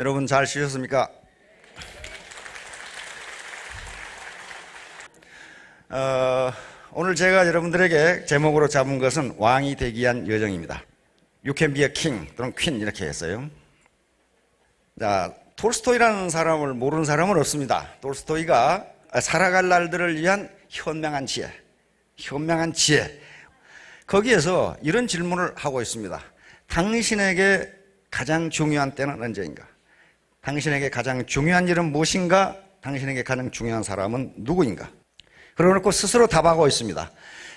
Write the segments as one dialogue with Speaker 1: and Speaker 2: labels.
Speaker 1: 여러분 잘 쉬셨습니까? 오늘 제가 여러분들에게 제목으로 잡은 것은 왕이 되기 위한 여정입니다. You can be a king 또는 queen 이렇게 했어요. 자, 톨스토이라는 사람을 모르는 사람은 없습니다. 톨스토이가 살아갈 날들을 위한 현명한 지혜. 거기에서 이런 질문을 하고 있습니다. 당신에게 가장 중요한 때는 언제인가? 당신에게 가장 중요한 일은 무엇인가? 당신에게 가장 중요한 사람은 누구인가? 그러놓고 스스로 답하고 있습니다.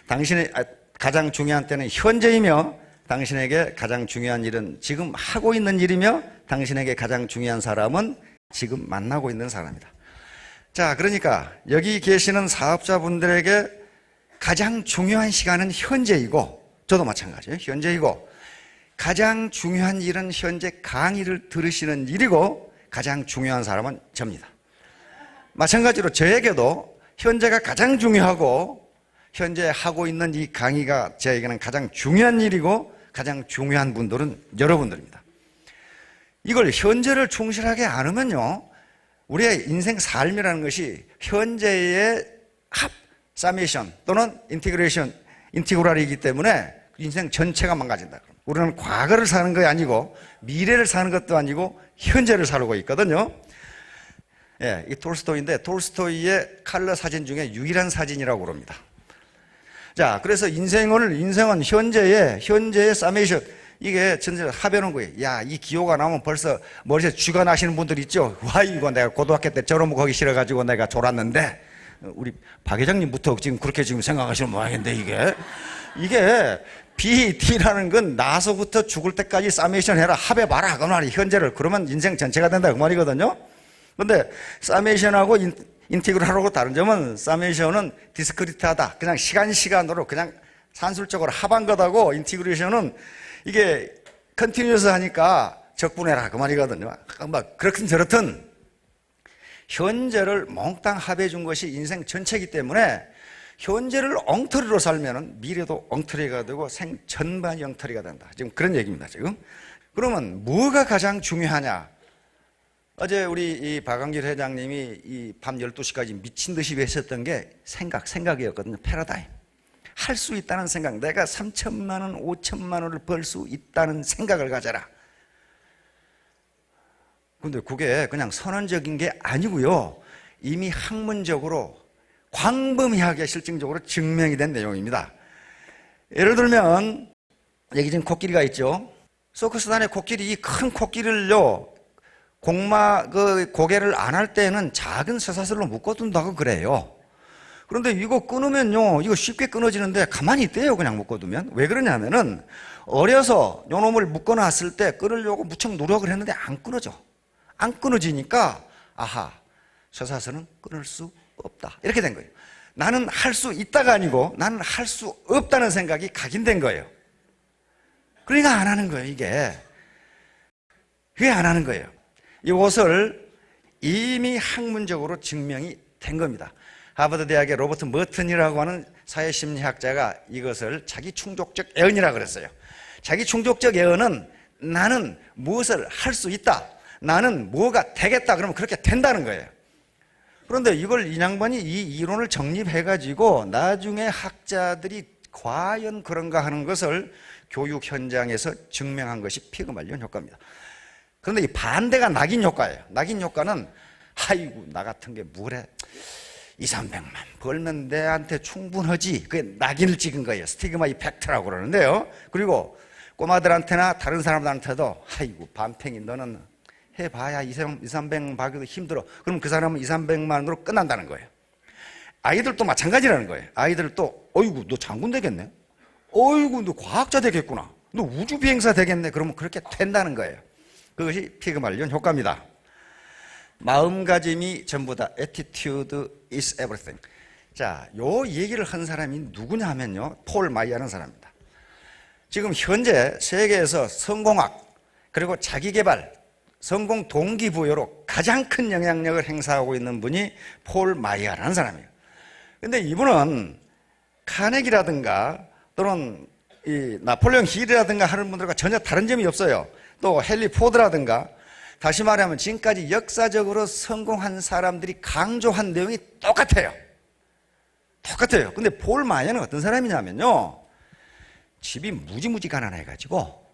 Speaker 1: 당신의 가장 중요한 때는 현재이며, 당신에게 가장 중요한 일은 지금 하고 있는 일이며, 당신에게 가장 중요한 사람은 지금 만나고 있는 사람이다. 자, 그러니까 여기 계시는 사업자분들에게 가장 중요한 시간은 현재이고, 저도 마찬가지예요. 현재이고, 가장 중요한 일은 현재 강의를 들으시는 일이고, 가장 중요한 사람은 접니다. 마찬가지로 저에게도 현재가 가장 중요하고, 현재 하고 있는 이 강의가 저에게는 가장 중요한 일이고, 가장 중요한 분들은 여러분들입니다. 이걸 현재를 충실하게 안 하면요, 우리의 인생 삶이라는 것이 현재의 합, 서메이션 또는 인티그랄이기 때문에 인생 전체가 망가진다. 우리는 과거를 사는 것이 아니고 미래를 사는 것도 아니고 현재를 살고 있거든요. 예, 이 톨스토이인데, 톨스토이의 컬러 사진 중에 유일한 사진이라고 그럽니다. 자, 그래서 인생은 현재의 서메이션, 이게 전체 합해놓은 거예요. 야, 이 기호가 나오면 벌써 머리에 쥐가 나시는 분들 있죠? 와, 이거 내가 고등학교 때 저런 거 거기 싫어가지고 내가 졸았는데, 우리 박 회장님부터 지금 그렇게 지금 생각하시는 모양인데, 이게 BT라는 건 나서부터 죽을 때까지 서메이션 해라, 합해봐라, 그 말이 현재를. 그러면 인생 전체가 된다, 그 말이거든요. 근데 서메이션하고 인티그랄하고 다른 점은, 서메이션은 디스크리트하다, 그냥 시간으로 그냥 산술적으로 합한 것하고, 인티그레이션은 이게 컨티뉴어스 하니까 적분해라, 그 말이거든요. 그렇든 저렇든 현재를 몽땅 합해 준 것이 인생 전체이기 때문에, 현재를 엉터리로 살면은 미래도 엉터리가 되고 생전반이 엉터리가 된다. 지금 그런 얘기입니다, 지금. 그러면 뭐가 가장 중요하냐? 어제 우리 이 박광길 회장님이 이 밤 12시까지 미친 듯이 외쳤던 게 생각이었거든요. 패러다임. 할 수 있다는 생각. 내가 3천만 원, 5천만 원을 벌 수 있다는 생각을 가져라. 근데 그게 그냥 선언적인 게 아니고요, 이미 학문적으로 광범위하게 실증적으로 증명이 된 내용입니다. 예를 들면 여기 지금 코끼리가 있죠. 서커스단의 코끼리, 이 큰 코끼리를요, 고개를 안 할 때는 작은 쇠사슬로 묶어둔다고 그래요. 그런데 이거 끊으면요, 이거 쉽게 끊어지는데 가만히 있대요, 그냥 묶어두면. 왜 그러냐면은, 어려서 요 놈을 묶어놨을 때 끊으려고 무척 노력을 했는데 안 끊어져. 안 끊어지니까, 아하, 쇠사슬은 끊을 수 없다, 이렇게 된 거예요. 나는 할 수 있다가 아니고 나는 할 수 없다는 생각이 각인된 거예요. 그러니까 안 하는 거예요, 이게. 왜 안 하는 거예요? 이것을 이미 학문적으로 증명이 된 겁니다. 하버드 대학의 로버트 머튼이라고 하는 사회심리학자가 이것을 자기 충족적 애언이라고 그랬어요. 자기 충족적 애언은, 나는 무엇을 할 수 있다, 나는 뭐가 되겠다, 그러면 그렇게 된다는 거예요. 그런데 이걸 이 양반이 이 이론을 정립해가지고 나중에 학자들이 과연 그런가 하는 것을 교육 현장에서 증명한 것이 피그말리온 효과입니다. 그런데 이 반대가 낙인 효과예요. 낙인 효과는, 아이고, 나 같은 게 뭐래, 200~300만 벌면 내한테 충분하지, 그게 낙인을 찍은 거예요. 스티그마 이펙트라고 그러는데요. 그리고 꼬마들한테나 다른 사람들한테도, 아이고, 반팽이 너는 해봐야 200~300만 받기도 힘들어. 그럼 그 사람은 200~300만으로 끝난다는 거예요. 아이들도 마찬가지라는 거예요. 아이들도, 어이구, 너 장군 되겠네, 어이구, 너 과학자 되겠구나, 너 우주 비행사 되겠네, 그러면 그렇게 된다는 거예요. 그것이 피그말리온 효과입니다. 마음가짐이 전부다. Attitude is everything. 자, 요 얘기를 한 사람이 누구냐 하면요, 폴 마이어라는 사람입니다. 지금 현재 세계에서 성공학 그리고 자기개발, 성공 동기부여로 가장 큰 영향력을 행사하고 있는 분이 폴 마이어라는 사람이에요. 근데 이분은 카네기라든가 또는 이 나폴레옹 힐이라든가 하는 분들과 전혀 다른 점이 없어요. 또 헨리 포드라든가 다시 말하면 지금까지 역사적으로 성공한 사람들이 강조한 내용이 똑같아요. 똑같아요. 근데 폴 마이어는 어떤 사람이냐면요, 집이 무지무지 가난해가지고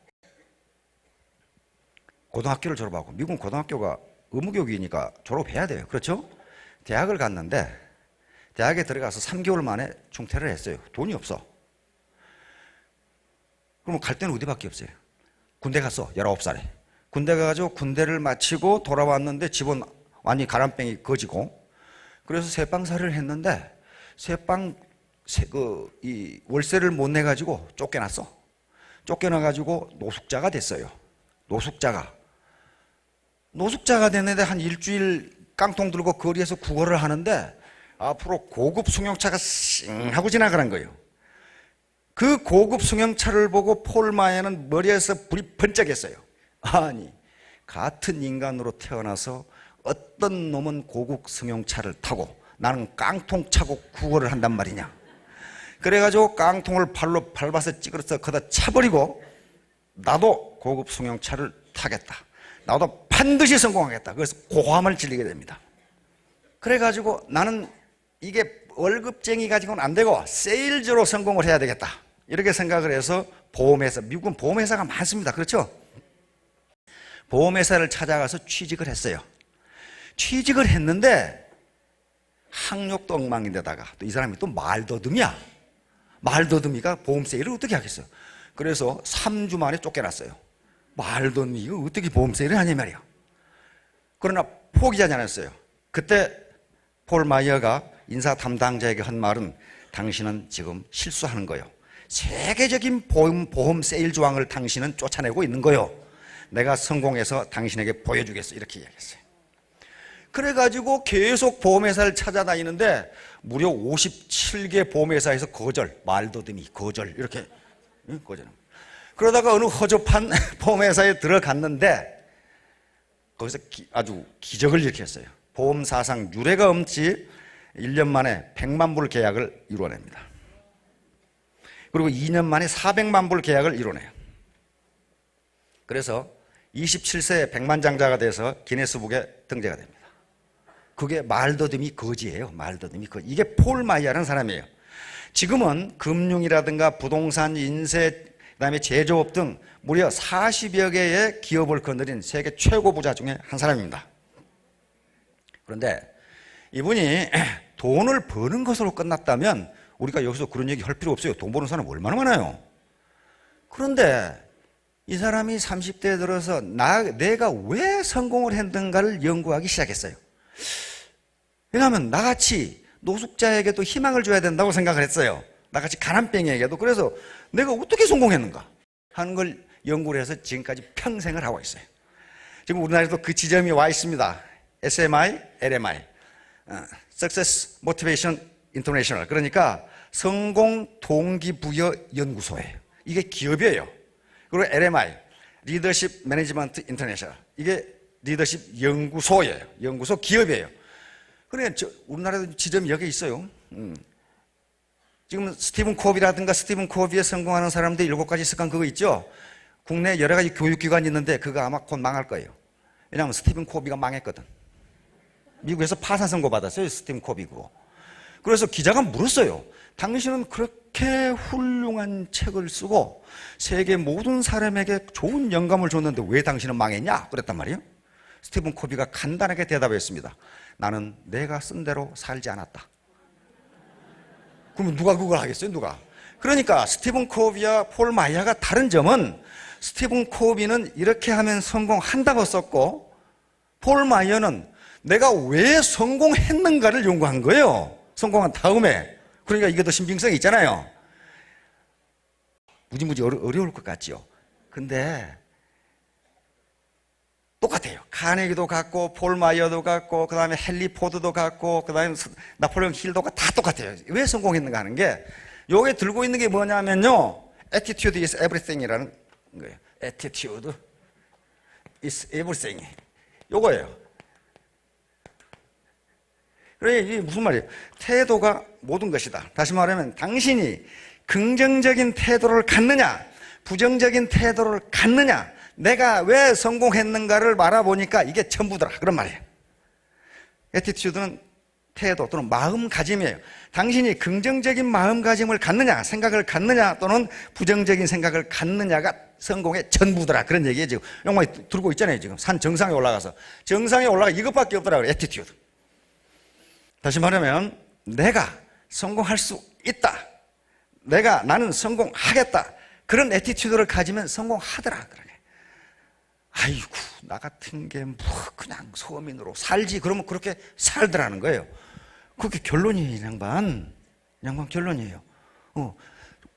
Speaker 1: 고등학교를 졸업하고, 미국은 고등학교가 의무교육이니까 졸업해야 돼요. 그렇죠? 대학을 갔는데 대학에 들어가서 3개월 만에 중퇴를 했어요. 돈이 없어. 그럼 갈 데는 어디밖에 없어요? 군대 갔어. 19살에. 군대 가가지고 군대를 마치고 돌아왔는데 집은 완전히 가람뱅이 거지고, 그래서 새빵살이를 했는데 이 월세를 못 내가지고 쫓겨났어. 쫓겨나가지고 노숙자가 됐어요. 노숙자가 됐는데 한 일주일 깡통 들고 거리에서 구걸을 하는데 앞으로 고급 승용차가 싱 하고 지나가는 거예요. 그 고급 승용차를 보고 폴 마이어는 머리에서 불이 번쩍했어요. 아니, 같은 인간으로 태어나서 어떤 놈은 고급 승용차를 타고 나는 깡통 차고 구걸을 한단 말이냐. 그래가지고 깡통을 발로 밟아서 찌그러서 거다 차버리고 나도 고급 승용차를 타겠다. 나도 반드시 성공하겠다. 그래서 고함을 질리게 됩니다. 그래가지고 나는 이게 월급쟁이 가지고는 안 되고 세일즈로 성공을 해야 되겠다. 이렇게 생각을 해서 보험회사, 미국은 보험회사가 많습니다. 그렇죠? 보험회사를 찾아가서 취직을 했어요. 취직을 했는데 학력도 엉망인데다가 또 이 사람이 또 말더듬이야. 말더듬이가 보험 세일을 어떻게 하겠어요? 그래서 3주 만에 쫓겨났어요. 말더듬이 이거 어떻게 보험 세일을 하냐 말이야. 그러나 포기하지 않았어요. 그때 폴 마이어가 인사 담당자에게 한 말은, 당신은 지금 실수하는 거예요. 세계적인 보험 세일 조항을 당신은 쫓아내고 있는 거예요. 내가 성공해서 당신에게 보여주겠어. 이렇게 이야기했어요. 그래가지고 계속 보험회사를 찾아다니는데 무려 57개 보험회사에서 거절, 말더듬이 거절, 이렇게 거절합니다. 그러다가 어느 허접한 보험회사에 들어갔는데 거기서 아주 기적을 일으켰어요. 보험 사상 유례가 없이 1년 만에 100만 불 계약을 이루어냅니다. 그리고 2년 만에 400만 불 계약을 이루어내요. 그래서 27세에 백만장자가 돼서 기네스북에 등재가 됩니다. 그게 말더듬이 거지예요. 말더듬이 거지. 이게 폴 마이어라는 사람이에요. 지금은 금융이라든가 부동산, 인쇄, 그다음에 제조업 등 무려 40여 개의 기업을 거느린 세계 최고 부자 중에 한 사람입니다. 그런데 이분이 돈을 버는 것으로 끝났다면 우리가 여기서 그런 얘기 할 필요 없어요. 돈 버는 사람 얼마나 많아요. 그런데 이 사람이 30대에 들어서 내가 왜 성공을 했는가를 연구하기 시작했어요. 왜냐하면 나같이 노숙자에게도 희망을 줘야 된다고 생각을 했어요. 나같이 가난뱅이에게도. 그래서 내가 어떻게 성공했는가 하는 걸 연구를 해서 지금까지 평생을 하고 있어요. 지금 우리나라에도 그 지점이 와 있습니다. SMI, LMI, Success Motivation International. 그러니까 성공 동기부여 연구소예요. 이게 기업이에요. 그리고 LMI, Leadership Management International. 이게 리더십 연구소예요. 연구소 기업이에요. 그러니까 우리나라도 지점이 여기 있어요. 지금 스티븐 코비라든가 스티븐 코비에 성공하는 사람들 7가지 습관 그거 있죠? 국내 여러 가지 교육기관이 있는데 그거 아마 곧 망할 거예요. 왜냐하면 스티븐 코비가 망했거든. 미국에서 파산 선고 받았어요. 스티븐 코비 그거. 그래서 기자가 물었어요. 당신은 그렇게 훌륭한 책을 쓰고 세계 모든 사람에게 좋은 영감을 줬는데 왜 당신은 망했냐? 그랬단 말이에요. 스티븐 코비가 간단하게 대답했습니다. 나는 내가 쓴 대로 살지 않았다. 그러면 누가 그걸 하겠어요? 누가? 그러니까 스티븐 코비와 폴 마이어가 다른 점은 스티븐 코비는 이렇게 하면 성공한다고 썼고 폴 마이어는 내가 왜 성공했는가를 연구한 거예요. 성공한 다음에. 그러니까 이게 더 신빙성이 있잖아요. 무지무지 어려울 것 같죠. 근데 똑같아요. 카네기도 같고 폴 마이어도 같고 그 다음에 헨리 포드도 같고 그 다음에 나폴레옹 힐도 다 똑같아요. 왜 성공했는가 하는 게 요게 들고 있는 게 뭐냐면요, Attitude is everything이라는 거예요. Attitude is everything. 요거예요. 그래, 이게 무슨 말이에요? 태도가 모든 것이다. 다시 말하면 당신이 긍정적인 태도를 갖느냐 부정적인 태도를 갖느냐 내가 왜 성공했는가를 말아보니까 이게 전부더라. 그런 말이에요. 애티튜드는 태도 또는 마음가짐이에요. 당신이 긍정적인 마음가짐을 갖느냐, 생각을 갖느냐, 또는 부정적인 생각을 갖느냐가 성공의 전부더라. 그런 얘기예요. 지금 영광이 들고 있잖아요. 지금 산 정상에 올라가서 정상에 올라가 이것밖에 없더라고요. 애티튜드. 다시 말하면 내가 성공할 수 있다, 나는 성공하겠다, 그런 애티튜드를 가지면 성공하더라. 그러게. 아이고, 나 같은 게 뭐 그냥 서민으로 살지, 그러면 그렇게 살더라는 거예요. 그게 결론이에요. 이 양반 결론이에요.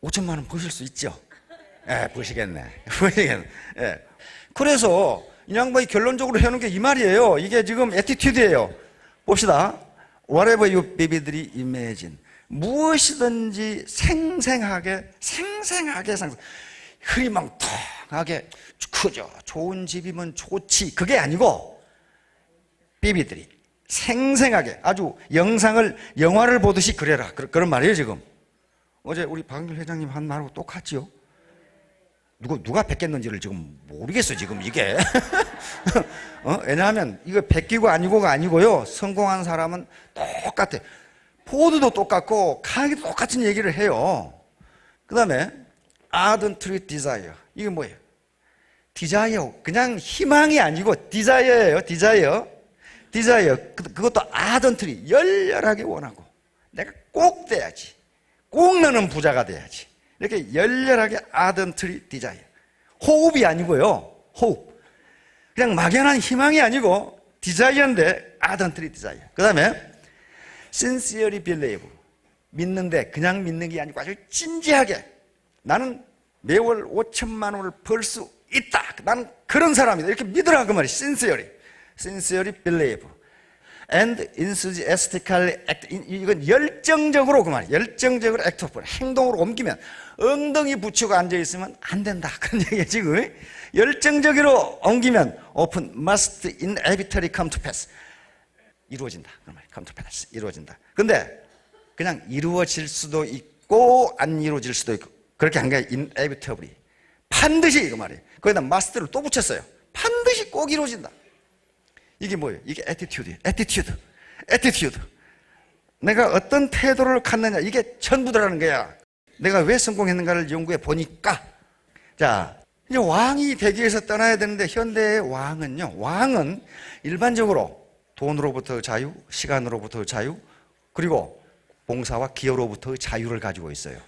Speaker 1: 5천만 원 버실 수 있죠? 예, 버시겠네. 예. 그래서 이 양반이 결론적으로 해놓은 게 이 말이에요. 이게 지금 애티튜드예요. 봅시다. Whatever you vividly imagine. 무엇이든지 생생하게 상상. 흐리멍텅하게, 그죠, 좋은 집이면 좋지, 그게 아니고 vividly, 생생하게, 아주 영화를 보듯이 그래라. 그런 말이에요. 지금 어제 우리 박영길 회장님 한 말하고 똑같지요? 누가 베꼈는지를 지금 모르겠어요. 지금 이게 왜냐하면 이거 베끼고 아니고가 아니고요, 성공한 사람은 똑같아. 포드도 똑같고 카네기도 똑같은 얘기를 해요. 그 다음에 ardently desire, 이게 뭐예요? desire, 그냥 희망이 아니고 desire예요. desire. 그것도 ardently, 열렬하게 원하고, 내가 꼭 돼야지, 꼭 나는 부자가 돼야지, 이렇게 열렬하게 ardently desire. 호흡이 아니고요, 호흡. 그냥 막연한 희망이 아니고 desire인데 ardently desire. 그 다음에 sincerely believe, 믿는데 그냥 믿는 게 아니고 아주 진지하게, 나는 매월 5천만 원을 벌 수 있다, 나는 그런 사람이다, 이렇게 믿으라 그 말이. sincerely believe and enthusiastically act. 이건 열정적으로, 그 말이에요. 열정적으로 act of, 행동으로 옮기면, 엉덩이 붙이고 앉아있으면 안 된다, 그런 얘기예요. 지금 열정적으로 옮기면 open must inevitably come to pass, 이루어진다, 그 말이에요. come to pass, 이루어진다. 근데 그냥 이루어질 수도 있고 안 이루어질 수도 있고, 그렇게 한 게 inevitably, 반드시, 그 말이에요. 거기다 must를 또 붙였어요. 반드시 꼭 이루어진다. 이게 뭐예요? 이게 애티튜드. 내가 어떤 태도를 갖느냐, 이게 전부더라는 거야. 내가 왜 성공했는가를 연구해 보니까. 자, 이제 왕이 되기 위해서 떠나야 되는데, 현대의 왕은 일반적으로 돈으로부터 자유, 시간으로부터 자유, 그리고 봉사와 기여로부터 자유를 가지고 있어요.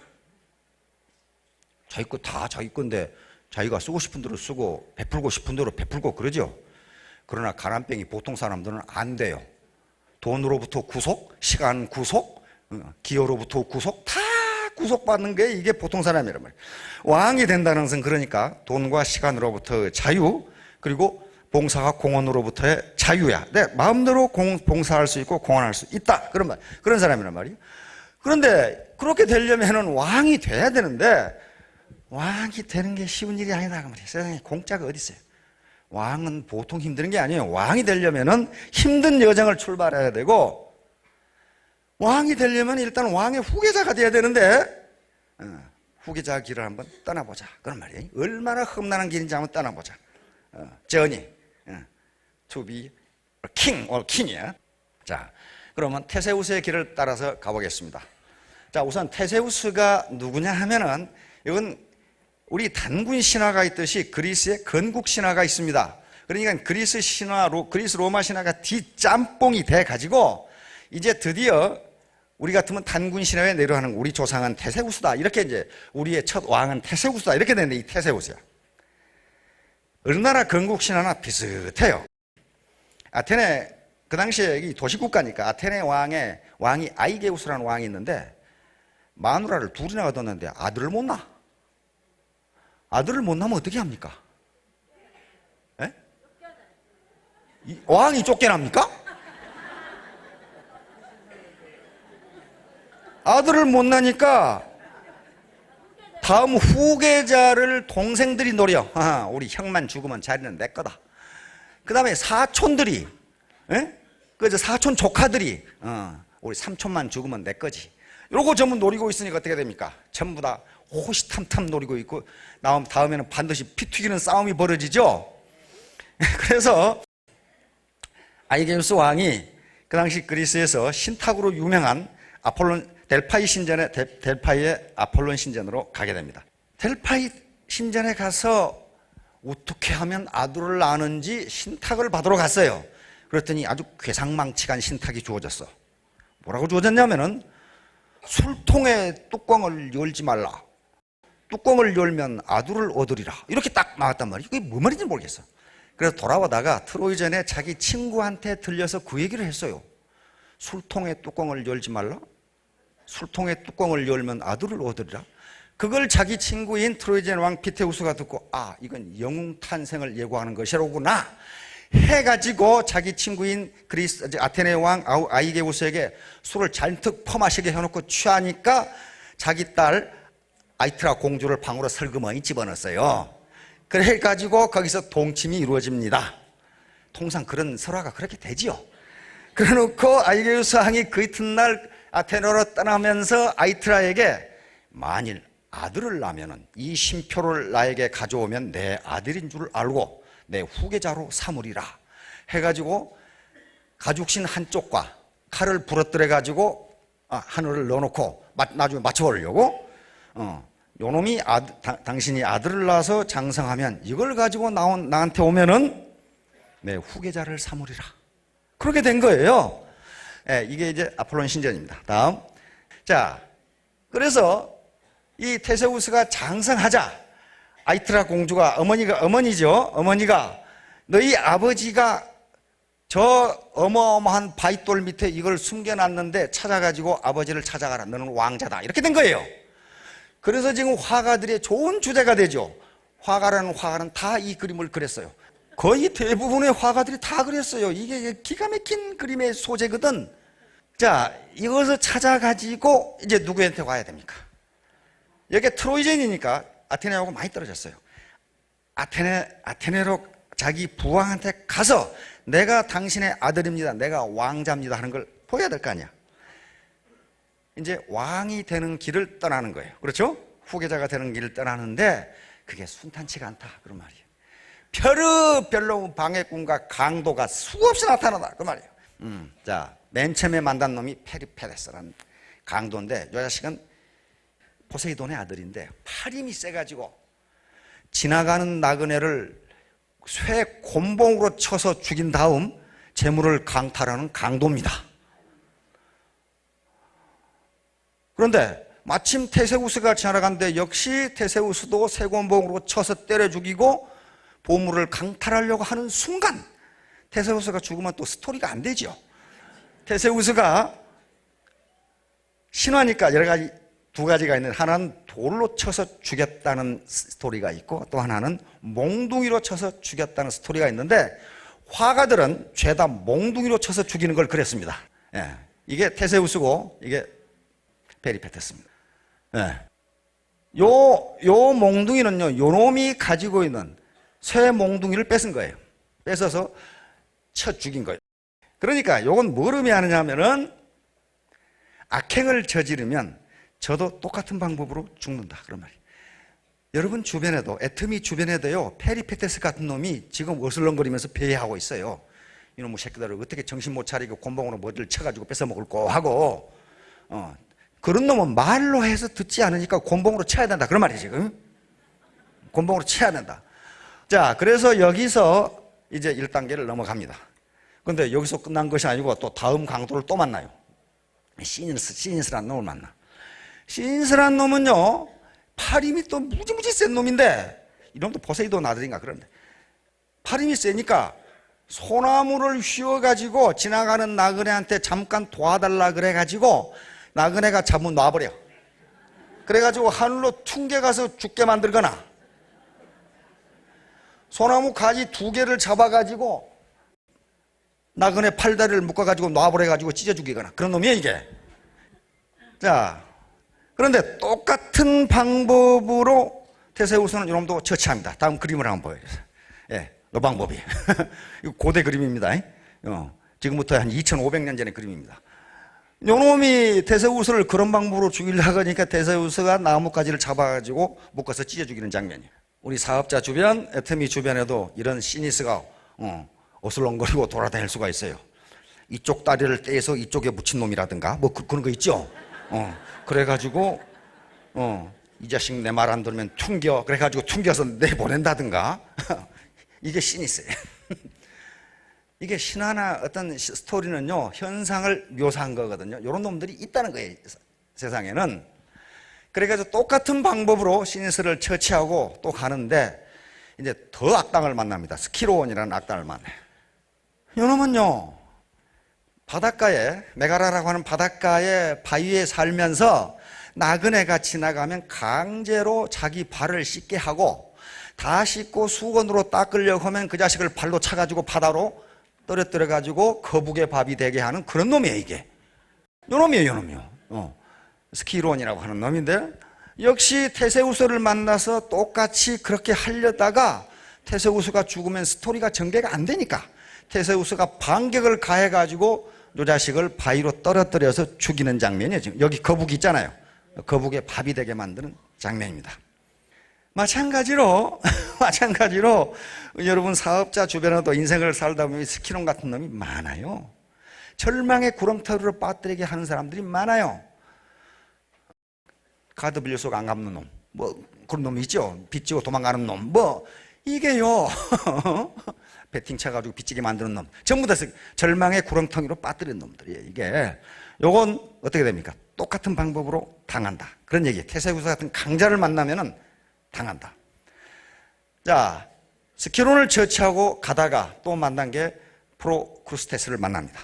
Speaker 1: 자기 거 다 자기 건데 자기가 쓰고 싶은 대로 쓰고 베풀고 싶은 대로 베풀고 그러죠. 그러나 가난뱅이 보통 사람들은 안 돼요. 돈으로부터 구속, 시간 구속, 기여로부터 구속, 다 구속받는 게 이게 보통 사람이란 말이에요. 왕이 된다는 것은 그러니까 돈과 시간으로부터 자유, 그리고 봉사와 공헌으로부터의 자유야. 내 마음대로 봉사할 수 있고 공헌할 수 있다, 그런 사람이란 말이에요. 그런데 그렇게 되려면 왕이 돼야 되는데, 왕이 되는 게 쉬운 일이 아니다, 그 말이에요. 세상에 공짜가 어디 있어요? 왕은 보통 힘드는 게 아니에요. 왕이 되려면은 힘든 여정을 출발해야 되고, 왕이 되려면 일단 왕의 후계자가 돼야 되는데, 후계자 길을 한번 떠나보자, 그런 말이에요. 얼마나 험난한 길인지 한번 떠나보자. journey to be king or king이야. 자, 그러면 테세우스의 길을 따라서 가보겠습니다. 자, 우선 테세우스가 누구냐 하면은, 이건 우리 단군 신화가 있듯이 그리스의 건국 신화가 있습니다. 그러니까 그리스 로마 신화가 뒷짬뽕이 돼 가지고 이제 드디어 우리 같으면 단군 신화에 내려가는 우리 조상은 테세우스다, 이렇게 이제 우리의 첫 왕은 테세우스다, 이렇게 되는데, 이 테세우스야. 어느 나라 건국 신화나 비슷해요. 아테네, 그 당시에 이 도시국가니까 아테네 왕이 아이게우스라는 왕이 있는데, 마누라를 둘이나 얻었는데 아들을 못 낳아. 아들을 못 낳으면 어떻게 합니까? 에? 왕이 쫓겨납니까? 아들을 못 낳으니까 다음 후계자를 동생들이 노려. 우리 형만 죽으면 자리는 내 거다. 그 다음에 사촌들이, 사촌 조카들이, 우리 삼촌만 죽으면 내 거지, 이러고 전부 노리고 있으니까 어떻게 됩니까? 전부 다 호시탐탐 노리고 있고 다음에는 반드시 피 튀기는 싸움이 벌어지죠. 그래서 아이게우스 왕이 그 당시 그리스에서 신탁으로 유명한 델파이의 아폴론 신전으로 가게 됩니다. 델파이 신전에 가서 어떻게 하면 아들을 낳는지 신탁을 받으러 갔어요. 그랬더니 아주 괴상망측한 신탁이 주어졌어. 뭐라고 주어졌냐면은 술통의 뚜껑을 열지 말라. 뚜껑을 열면 아들을 얻으리라. 이렇게 딱 나왔단 말이에요. 이게 뭐 말인지 모르겠어. 그래서 돌아오다가 트로이전에 자기 친구한테 들려서 그 얘기를 했어요. 술통의 뚜껑을 열지 말라. 술통의 뚜껑을 열면 아들을 얻으리라. 그걸 자기 친구인 트로이전 왕 피테우스가 듣고 이건 영웅 탄생을 예고하는 것이로구나 해가지고 자기 친구인 아테네 왕 아이게우스에게 술을 잔뜩 퍼마시게 해놓고 취하니까 자기 딸 아이트라 공주를 방으로 설그머니 집어넣었어요. 그래가지고 거기서 동침이 이루어집니다. 통상 그런 설화가 그렇게 되지요. 그래놓고 아이게우스 왕이 그 이튿날 아테네로 떠나면서 아이트라에게 만일 아들을 낳으면 이 신표를 나에게 가져오면 내 아들인 줄 알고 내 후계자로 삼으리라 해가지고 가죽신 한쪽과 칼을 부러뜨려 가지고 하늘을 넣어놓고 나중에 맞춰보려고 요놈이 당신이 아들을 낳아서 장성하면 이걸 가지고 나한테 오면은 내 후계자를 삼으리라. 그렇게 된 거예요. 이게 이제 아폴론 신전입니다. 다음. 자, 그래서 이 테세우스가 장성하자 아이트라 공주가 어머니가 너희 아버지가 저 어마어마한 바위돌 밑에 이걸 숨겨놨는데 찾아가지고 아버지를 찾아가라. 너는 왕자다. 이렇게 된 거예요. 그래서 지금 화가들의 좋은 주제가 되죠. 화가는 다 이 그림을 그렸어요. 거의 대부분의 화가들이 다 그렸어요. 이게 기가 막힌 그림의 소재거든. 자, 이것을 찾아가지고 이제 누구한테 와야 됩니까? 여기 트로이전이니까 아테네하고 많이 떨어졌어요. 아테네로 자기 부왕한테 가서 내가 당신의 아들입니다. 내가 왕자입니다. 하는 걸 보여야 될 거 아니야. 이제 왕이 되는 길을 떠나는 거예요. 그렇죠? 후계자가 되는 길을 떠나는데 그게 순탄치가 않다. 그런 말이에요. 별로 방해꾼과 강도가 수없이 나타나다. 그 말이에요. 자, 맨 처음에 만난 놈이 페리페데스라는 강도인데 이 자식은 포세이돈의 아들인데 팔 힘이 세가지고 지나가는 나그네를 쇠 곤봉으로 쳐서 죽인 다음 재물을 강탈하는 강도입니다. 그런데 마침 테세우스가 지나가는데 역시 테세우스도 쇠곤봉으로 쳐서 때려 죽이고 보물을 강탈하려고 하는 순간 테세우스가 죽으면 또 스토리가 안 되죠. 테세우스가 신화니까 두 가지가 있는데 하나는 돌로 쳐서 죽였다는 스토리가 있고 또 하나는 몽둥이로 쳐서 죽였다는 스토리가 있는데 화가들은 죄다 몽둥이로 쳐서 죽이는 걸 그랬습니다. 이게 테세우스고 이게 페리페테스입니다. 요 몽둥이는요, 요놈이 가지고 있는 쇠 몽둥이를 뺏은 거예요. 뺏어서 쳐 죽인 거예요. 그러니까 요건 뭘 의미하느냐 하면은 악행을 저지르면 저도 똑같은 방법으로 죽는다. 그런 말이에요. 여러분 주변에도, 애터미 주변에도요, 페리페테스 같은 놈이 지금 어슬렁거리면서 배회하고 있어요. 이놈의 새끼들을 어떻게 정신 못 차리고 곤봉으로 머리를 쳐가지고 뺏어먹을 거 하고, 그런 놈은 말로 해서 듣지 않으니까 곤봉으로 쳐야 된다. 그런 말이에요, 지금. 곤봉으로 쳐야 된다. 자, 그래서 여기서 이제 1단계를 넘어갑니다. 근데 여기서 끝난 것이 아니고 또 다음 강도를 또 만나요. 시니스라는 놈을 만나. 시니스라는 놈은요, 팔 힘이 또 무지무지 센 놈인데, 이놈도 포세이돈 아들인가 그런데, 팔 힘이 세니까 소나무를 휘어가지고 지나가는 나그네한테 잠깐 도와달라 그래가지고 나그네가 잡아 놔버려. 그래가지고 하늘로 퉁겨 가서 죽게 만들거나, 소나무 가지 2개를 잡아가지고 나그네 팔다리를 묶어가지고 놔버려가지고 찢어 죽이거나 그런 놈이에요, 이게. 자, 그런데 똑같은 방법으로 테세우스는 이놈도 처치합니다. 다음 그림을 한번 보여주세요. 이 방법이에요. 이거 고대 그림입니다. 지금부터 한 2500년 전의 그림입니다. 요놈이 테세우스를 그런 방법으로 죽이려고 하니까 테세우스가 나뭇가지를 잡아가지고 묶어서 찢어 죽이는 장면이에요. 우리 사업자 주변, 애터미 주변에도 이런 시니스가 어슬렁거리고 돌아다닐 수가 있어요. 이쪽 다리를 떼서 이쪽에 묻힌 놈이라든가 뭐 그런 거 있죠. 그래가지고 이 자식 내 말 안 들으면 퉁겨, 그래가지고 퉁겨서 내보낸다든가 이게 시니스예요. 이게 신화나 어떤 스토리는요, 현상을 묘사한 거거든요. 이런 놈들이 있다는 거예요, 세상에는. 그래가지고 똑같은 방법으로 시니스를 처치하고 또 가는데, 이제 더 악당을 만납니다. 스키로온이라는 악당을 만나요. 이놈은요, 바닷가에, 메가라라고 하는 바닷가에 바위에 살면서 나그네가 지나가면 강제로 자기 발을 씻게 하고, 다 씻고 수건으로 닦으려고 하면 그 자식을 발로 차가지고 바다로 떨어뜨려 가지고 거북의 밥이 되게 하는 그런 놈이에요. 이게 요놈이에요. 스키론이라고 하는 놈인데, 역시 테세우스를 만나서 똑같이 그렇게 하려다가 테세우스가 죽으면 스토리가 전개가 안 되니까 테세우스가 반격을 가해 가지고 요 자식을 바위로 떨어뜨려서 죽이는 장면이에요. 지금 여기 거북이 있잖아요. 거북의 밥이 되게 만드는 장면입니다. 마찬가지로 여러분 사업자 주변에도 인생을 살다 보면 스키론 같은 놈이 많아요. 절망의 구렁텅이로 빠뜨리게 하는 사람들이 많아요. 카드 빌려서 안 갚는 놈, 뭐 그런 놈이 있죠. 빚 지고 도망가는 놈, 뭐 이게요. 배팅 쳐가지고 빚지게 만드는 놈, 전부 다 절망의 구렁텅이로 빠뜨리는 놈들이에요. 이게 요건 어떻게 됩니까? 똑같은 방법으로 당한다, 그런 얘기예요. 테세우스 같은 강자를 만나면은 당한다. 자, 스키론을 처치하고 가다가 또 만난 게 프로크루스테스를 만납니다.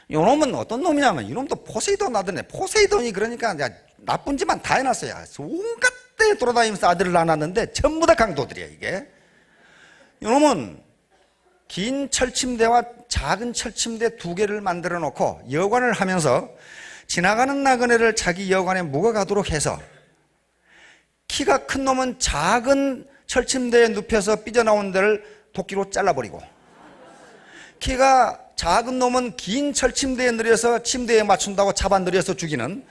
Speaker 1: 이 놈은 어떤 놈이냐면, 이 놈도 포세이돈 아들네. 포세이돈이 그러니까 나쁜 짓만 다 해놨어요. 온갖 데 돌아다니면서 아들을 낳았는데 전부 다 강도들이에요. 이게 이 놈은 긴 철침대와 작은 철침대 두 개를 만들어 놓고 여관을 하면서 지나가는 나그네를 자기 여관에 묵어가도록 해서, 키가 큰 놈은 작은 철침대에 눕혀서 삐져나온 데를 도끼로 잘라버리고, 키가 작은 놈은 긴 철침대에 늘여서 침대에 맞춘다고 잡아늘여서 죽이는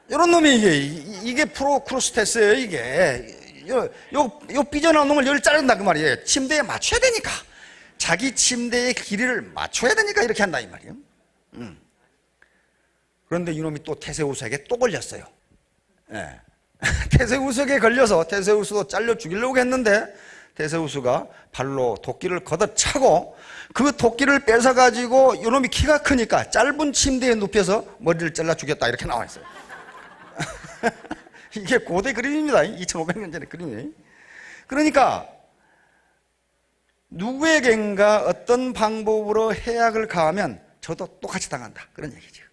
Speaker 1: 이런 놈이 이게 프로크루스테스예요. 이게 요 삐져나온 놈을 여기 자른다 그 말이에요. 침대에 맞춰야 되니까, 자기 침대의 길이를 맞춰야 되니까 이렇게 한다 이 말이에요. 그런데 이놈이 또 테세우스에게 또 걸렸어요. 예. 테세우스에게 걸려서 테세우스도 잘려 죽이려고 했는데 테세우스가 발로 도끼를 걷어차고 그 도끼를 뺏어가지고 이놈이 키가 크니까 짧은 침대에 눕혀서 머리를 잘라 죽였다, 이렇게 나와 있어요. 이게 고대 그림입니다. 2500년 전의 그림이에요. 그러니까 누구에겐가 어떤 방법으로 해악을 가하면 저도 똑같이 당한다, 그런 얘기죠.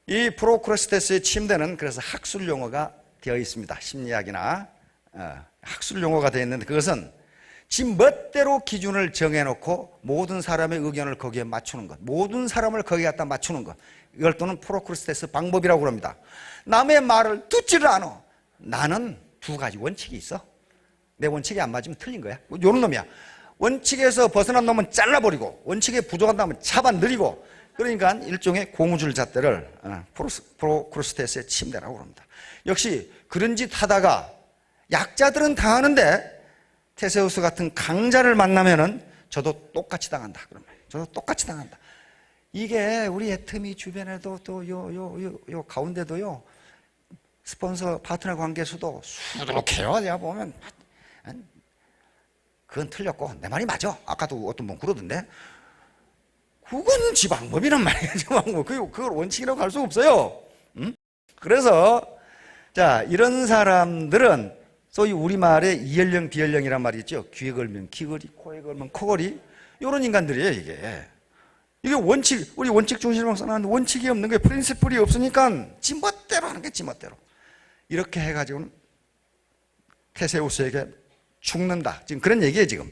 Speaker 1: 이 프로크루스테스의 침대는 그래서 학술 용어가 되어 있습니다. 심리학이나 학술 용어가 되어 있는데, 그것은 지 멋대로 기준을 정해놓고 모든 사람의 의견을 거기에 맞추는 것, 모든 사람을 거기에 갖다 맞추는 것, 이걸 또는 프로크루스테스 방법이라고 합니다. 남의 말을 듣지를 않아. 나는 두 가지 원칙이 있어. 내 원칙이 안 맞으면 틀린 거야. 이런 놈이야. 원칙에서 벗어난 놈은 잘라버리고, 원칙에 부족한 놈은 잡아늘이고, 그러니까 일종의 고무줄 잣대를 프로크루스테스의 침대라고 합니다. 역시 그런 짓 하다가 약자들은 당하는데 테세우스 같은 강자를 만나면은 저도 똑같이 당한다, 그러면 저도 똑같이 당한다. 이게 우리 애터미 주변에도 또 요 가운데도요, 스폰서 파트너 관계수도 수두룩해요. 내가 보면 그건 틀렸고 내 말이 맞아. 아까도 어떤 분 그러던데. 그건 지 방법이란 말이에요. 지 방법. 그걸 원칙이라고 할 수 없어요. 그래서 자, 이런 사람들은 소위 우리말에 이연령 비연령이란 말이 있죠. 귀에 걸면 귀걸이, 코에 걸면 코걸이, 이런 인간들이에요. 이게 원칙, 우리 원칙 중심으로 써놨는데 원칙이 없는 게, 프린시플이 없으니까 지 멋대로 하는 게 지 멋대로. 이렇게 해가지고는 테세우스에게 죽는다, 지금 그런 얘기예요. 지금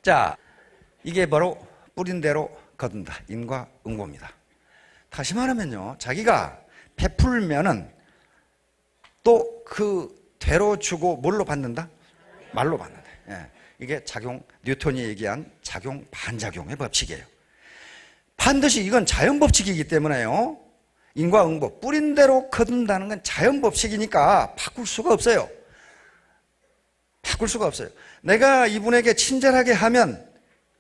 Speaker 1: 자, 이게 바로 뿌린 대로 거둔다, 인과응보입니다. 다시 말하면요, 자기가 베풀면은 또 그 되로 주고 뭘로 받는다? 말로 받는다. 예. 이게 뉴턴이 얘기한 작용 반작용의 법칙이에요. 반드시 이건 자연법칙이기 때문에요. 인과응보, 뿌린 대로 거둔다는 건 자연법칙이니까 바꿀 수가 없어요. 바꿀 수가 없어요. 내가 이분에게 친절하게 하면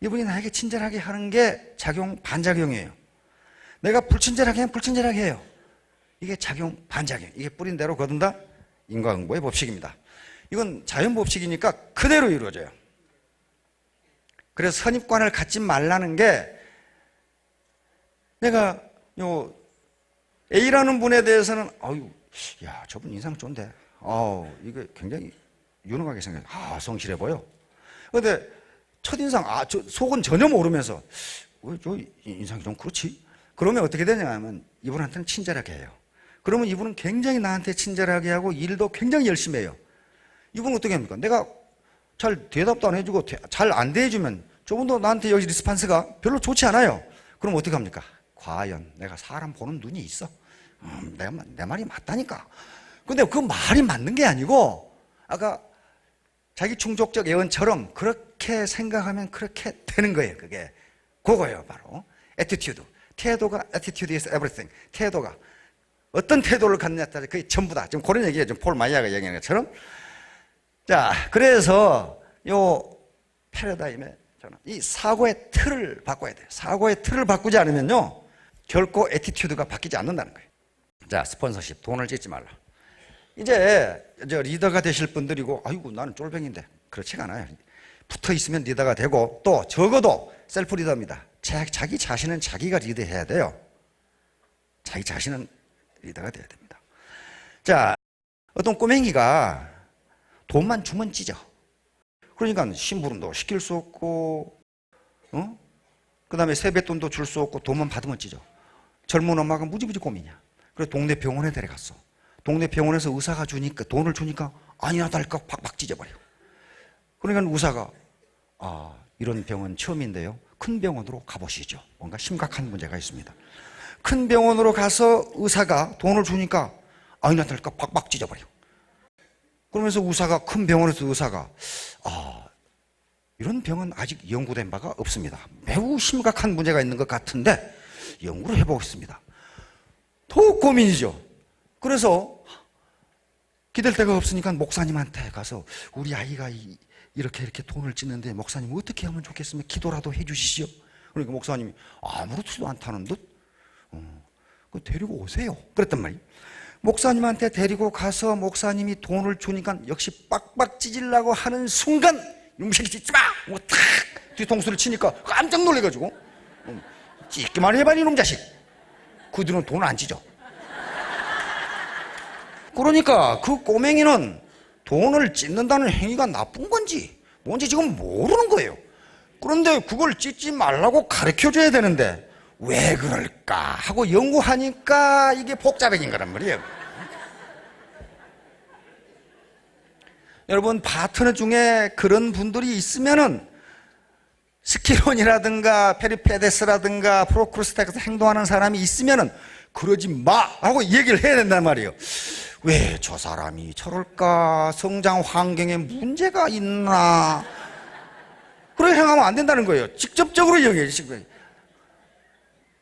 Speaker 1: 이분이 나에게 친절하게 하는 게 작용, 반작용이에요. 내가 불친절하게 하면 불친절하게 해요. 이게 작용, 반작용. 이게 뿌린 대로 거둔다? 인과응보의 법칙입니다. 이건 자연법칙이니까 그대로 이루어져요. 그래서 선입관을 갖지 말라는 게, 내가 요 A라는 분에 대해서는 야, 저분 인상 좋은데, 이게 굉장히 유능하게 생겼어. 성실해 보여. 근데 첫인상, 저 속은 전혀 모르면서, 저 인상이 좀 그렇지? 그러면 어떻게 되냐면 이분한테는 친절하게 해요. 그러면 이분은 굉장히 나한테 친절하게 하고 일도 굉장히 열심히 해요. 이분은 어떻게 합니까? 내가 잘 대답도 안 해주고 잘 안 대해주면 저분도 나한테 여기 리스판스가 별로 좋지 않아요. 그럼 어떻게 합니까? 과연 내가 사람 보는 눈이 있어. 내 말이 맞다니까. 근데 그 말이 맞는 게 아니고, 아까 자기 충족적 예언처럼 그렇게 생각하면 그렇게 되는 거예요. 그거예요, 바로. attitude. 태도가, attitude is everything. 태도가. 어떤 태도를 갖느냐에 따라 그게 전부다. 지금 그런 얘기예요. 지금 폴 마이야가 얘기하는 것처럼. 자, 그래서 요 패러다임에 저는 이 사고의 틀을 바꿔야 돼요. 사고의 틀을 바꾸지 않으면요, 결코 애티튜드가 바뀌지 않는다는 거예요. 자, 스폰서십, 돈을 찢지 말라. 이제 리더가 되실 분들이고, 아이고 나는 쫄병인데, 그렇지가 않아요. 붙어 있으면 리더가 되고, 또 적어도 셀프 리더입니다. 자기 자신은 자기가 리드해야 돼요. 자기 자신은 리더가 돼야 됩니다. 자, 어떤 꼬맹이가 돈만 주면 찢어. 그러니까 심부름도 시킬 수 없고, 그 다음에 세뱃돈도 줄 수 없고, 돈만 받으면 찢어. 젊은 엄마가 무지무지 고민이야. 그래서 동네 병원에 데려갔어. 동네 병원에서 의사가 주니까, 돈을 주니까 아니나 다를까 팍팍 찢어버려. 그러니까 의사가, 이런 병원 처음인데요, 큰 병원으로 가보시죠. 뭔가 심각한 문제가 있습니다. 큰 병원으로 가서 의사가 돈을 주니까 아니나 다를까 팍팍 찢어버려. 그러면서 큰 병원에서 의사가, 이런 병은 아직 연구된 바가 없습니다. 매우 심각한 문제가 있는 것 같은데 연구를 해보겠습니다. 더욱 고민이죠. 그래서 기댈 데가 없으니까 목사님한테 가서, 우리 아이가 이렇게 돈을 찢는데 목사님 어떻게 하면 좋겠으면 기도라도 해주시죠. 그러니까 목사님이 아무렇지도 않다는 듯, 데리고 오세요. 그랬단 말이에요. 목사님한테 데리고 가서 목사님이 돈을 주니까 역시 빡빡 찢으려고 하는 순간, 이놈 새끼 찢지 마! 하고 탁 뒤통수를 치니까 깜짝 놀래가지고, 찢기만 해봐 이놈 자식. 그 뒤로는 돈을 안 찢어. 그러니까 그 꼬맹이는 돈을 찢는다는 행위가 나쁜 건지 뭔지 지금 모르는 거예요. 그런데 그걸 찢지 말라고 가르쳐줘야 되는데 왜 그럴까 하고 연구하니까 이게 복잡해진 거란 말이에요. 여러분, 파트너 중에 그런 분들이 있으면은 스키론이라든가 페리페데스라든가 프로크루스텍에서 행동하는 사람이 있으면은 그러지 마 하고 얘기를 해야 된단 말이에요. 왜 저 사람이 저럴까? 성장 환경에 문제가 있나? 그렇게 행하면 안 된다는 거예요. 직접적으로 얘기해 주신 거예요.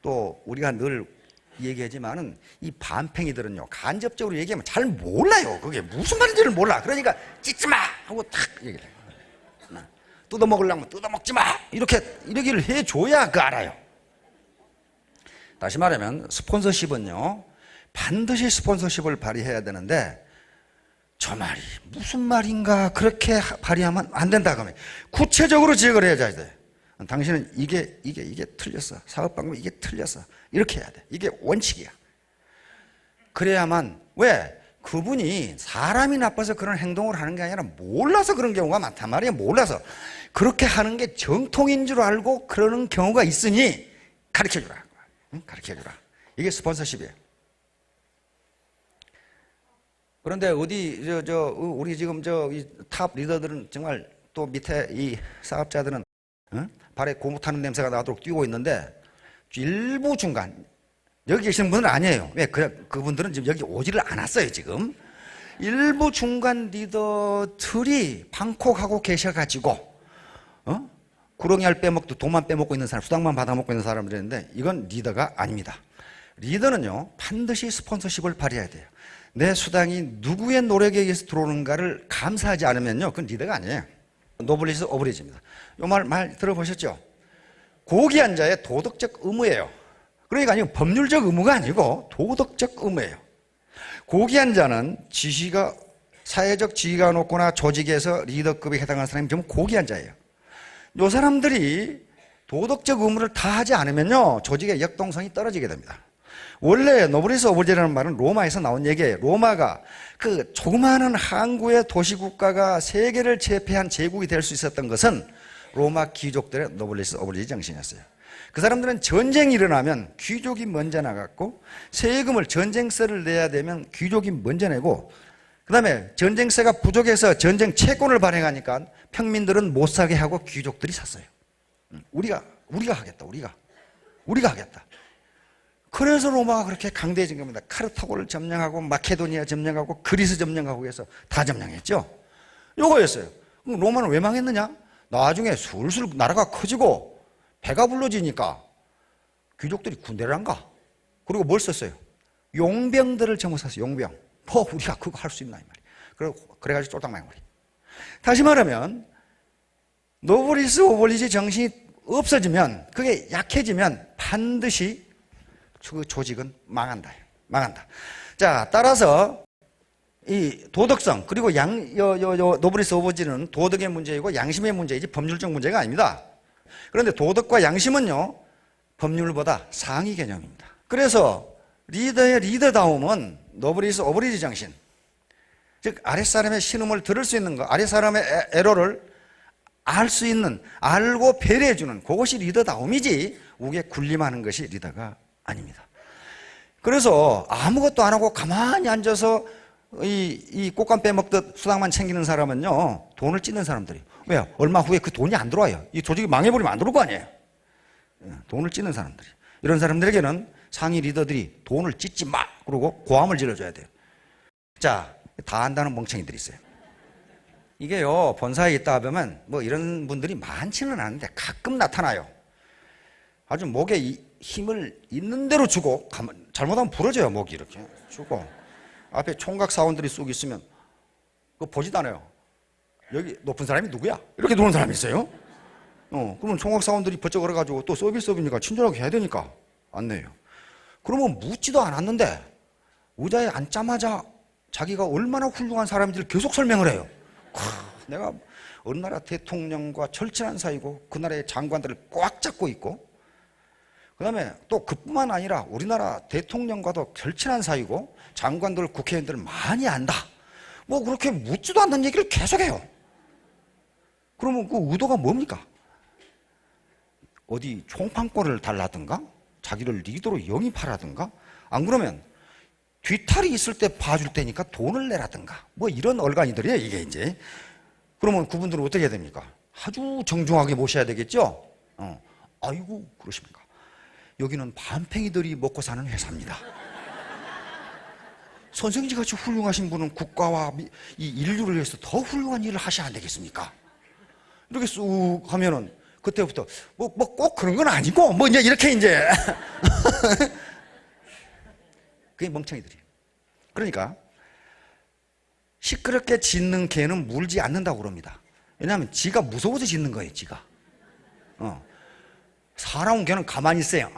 Speaker 1: 또 우리가 늘 얘기하지만은 이 반팽이들은요, 간접적으로 얘기하면 잘 몰라요. 그게 무슨 말인지를 몰라. 그러니까 찢지 마 하고 탁 얘기를 해요. 뜯어먹으려면 뜯어먹지 마 이렇게 얘기를 해줘야 그 알아요. 다시 말하면 스폰서십은요, 반드시 스폰서십을 발휘해야 되는데, 저 말이 무슨 말인가 그렇게 발휘하면 안 된다 그러면 구체적으로 지적을 해야 돼. 당신은 이게 틀렸어. 사업 방법이 이게 틀렸어. 이렇게 해야 돼. 이게 원칙이야. 그래야만, 왜? 그분이 사람이 나빠서 그런 행동을 하는 게 아니라 몰라서 그런 경우가 많단 말이에요. 몰라서. 그렇게 하는 게 정통인 줄 알고 그러는 경우가 있으니 가르쳐주라. 가르쳐주라. 이게 스폰서십이에요. 그런데 우리 지금 탑 리더들은 정말, 또 밑에 이 사업자들은 발에 고무 타는 냄새가 나도록 뛰고 있는데, 일부 중간, 여기 계시는 분은 아니에요. 왜? 그분들은 지금 여기 오지를 않았어요, 지금. 일부 중간 리더들이 방콕하고 계셔가지고, 구렁이알 빼먹도 돈만 빼먹고 있는 사람, 수당만 받아먹고 있는 사람들인데 이건 리더가 아닙니다. 리더는요, 반드시 스폰서십을 발휘해야 돼요. 내 수당이 누구의 노력에 의해서 들어오는가를 감사하지 않으면요, 그건 리더가 아니에요. 노블리스 오브리지입니다. 이 말 들어보셨죠? 고귀한 자의 도덕적 의무예요. 그러니까 아니고 법률적 의무가 아니고 도덕적 의무예요. 고귀한 자는 지위가 사회적 지위가 높거나 조직에서 리더급에 해당하는 사람이 좀 고귀한 자예요. 이 사람들이 도덕적 의무를 다하지 않으면요, 조직의 역동성이 떨어지게 됩니다. 원래 노블리스 오브리지라는 말은 로마에서 나온 얘기예요. 로마가 그 조그마한 항구의 도시국가가 세계를 제패한 제국이 될 수 있었던 것은 로마 귀족들의 노블리스 오브리지 정신이었어요. 그 사람들은 전쟁이 일어나면 귀족이 먼저 나갔고, 세금을 전쟁세를 내야 되면 귀족이 먼저 내고, 그 다음에 전쟁세가 부족해서 전쟁 채권을 발행하니까 평민들은 못 사게 하고 귀족들이 샀어요. 우리가 하겠다. 우리가 하겠다. 그래서 로마가 그렇게 강대해진 겁니다. 카르타고를 점령하고 마케도니아 점령하고 그리스 점령하고 해서 다 점령했죠. 요거였어요. 그럼 로마는 왜 망했느냐? 나중에 술술 나라가 커지고 배가 불러지니까 귀족들이 군대를 안 가. 그리고 뭘 썼어요? 용병들을 정했었어요. 용병. 우리가 그거 할 수 있나 이 말이에요. 그래가지고 쫄딱망해버리. 다시 말하면 노블리스 오블리지 정신이 없어지면, 그게 약해지면 반드시 그 조직은 망한다. 자, 따라서 이 도덕성, 그리고 노블리스 오브리지는 도덕의 문제이고 양심의 문제이지 법률적 문제가 아닙니다. 그런데 도덕과 양심은요, 법률보다 상위 개념입니다. 그래서 리더의 리더다움은 노블리스 오브리지 정신, 즉 아랫사람의 신음을 들을 수 있는 것, 아랫사람의 애로를 알 수 있는, 알고 배려해주는 그것이 리더다움이지 우게 군림하는 것이 리더가 아닙니다. 그래서 아무것도 안 하고 가만히 앉아서 이 꽃감 빼먹듯 수당만 챙기는 사람은요, 돈을 찢는 사람들이에요. 왜요? 얼마 후에 그 돈이 안 들어와요. 이 조직이 망해버리면 안 들어올 거 아니에요. 돈을 찢는 사람들이. 이런 사람들에게는 상위 리더들이 돈을 찢지 마! 그러고 고함을 질러줘야 돼요. 자, 다 안다는 멍청이들이 있어요. 이게요, 본사에 있다 보면 뭐 이런 분들이 많지는 않은데 가끔 나타나요. 아주 목에 힘을 있는 대로 주고, 잘못하면 부러져요. 목이 이렇게 주고, 앞에 총각 사원들이 쑥 있으면 그거 보지도 않아요. 여기 높은 사람이 누구야? 이렇게 도는 사람이 있어요. 그러면 총각 사원들이 버쩍 걸어가지고 또 서비스업이니까 친절하게 해야 되니까 안 내요. 그러면 묻지도 않았는데 의자에 앉자마자 자기가 얼마나 훌륭한 사람인지를 계속 설명을 해요. 내가 어느 나라 대통령과 절친한 사이고 그 나라의 장관들을 꽉 잡고 있고, 그 다음에 또 그뿐만 아니라 우리나라 대통령과도 절친한 사이고 장관들, 국회의원들을 많이 안다. 뭐 그렇게 묻지도 않는 얘기를 계속해요. 그러면 그 의도가 뭡니까? 어디 총판권을 달라든가 자기를 리더로 영입하라든가, 안 그러면 뒤탈이 있을 때 봐줄 테니까 돈을 내라든가, 뭐 이런 얼간이들이에요 이게 이제. 그러면 그분들은 어떻게 해야 됩니까? 아주 정중하게 모셔야 되겠죠. 아이고 그러십니까? 여기는 반팽이들이 먹고 사는 회사입니다. 선생님같이 훌륭하신 분은 국가와 이 인류를 위해서 더 훌륭한 일을 하셔야 안 되겠습니까? 이렇게 쑥 하면은 그때부터 뭐 꼭 그런 건 아니고 뭐 이제 이렇게 이제 그게 멍청이들이에요. 그러니까 시끄럽게 짖는 개는 물지 않는다고 그럽니다. 왜냐하면 지가 무서워서 짖는 거예요. 지가. 사람 개는 가만히 있어요.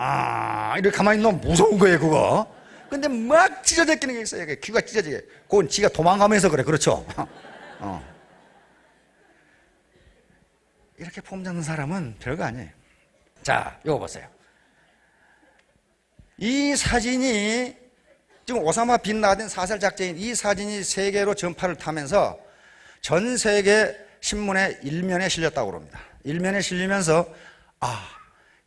Speaker 1: 이렇게 가만히 있으면 무서운 거예요 그거. 근데 막 찢어지는 게 있어요. 귀가 찢어지게. 그건 지가 도망가면서 그래. 그렇죠. 이렇게 폼 잡는 사람은 별거 아니에요. 자, 이거 보세요. 이 사진이 지금 오사마 빈 라덴 사살 작전인 이 사진이 세계로 전파를 타면서 전 세계 신문의 일면에 실렸다고 그럽니다. 일면에 실리면서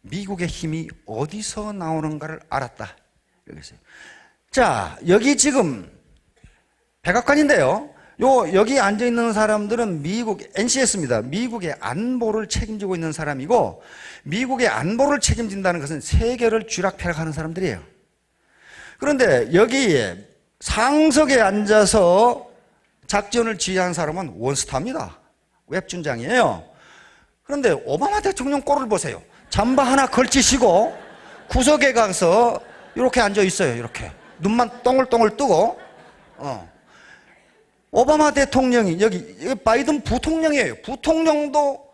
Speaker 1: 미국의 힘이 어디서 나오는가를 알았다. 여기서요. 자, 여기 지금 백악관인데요. 여기 앉아 있는 사람들은 미국 NCS입니다. 미국의 안보를 책임지고 있는 사람이고, 미국의 안보를 책임진다는 것은 세계를 쥐락펴락하는 사람들이에요. 그런데 여기에 상석에 앉아서 작전을 지휘한 사람은 원스타입니다. 웹준장이에요. 그런데 오바마 대통령 꼴을 보세요. 잠바 하나 걸치시고 구석에 가서 이렇게 앉아 있어요. 이렇게 눈만 동글동글 뜨고. 오바마 대통령이 여기 바이든 부통령이에요. 부통령도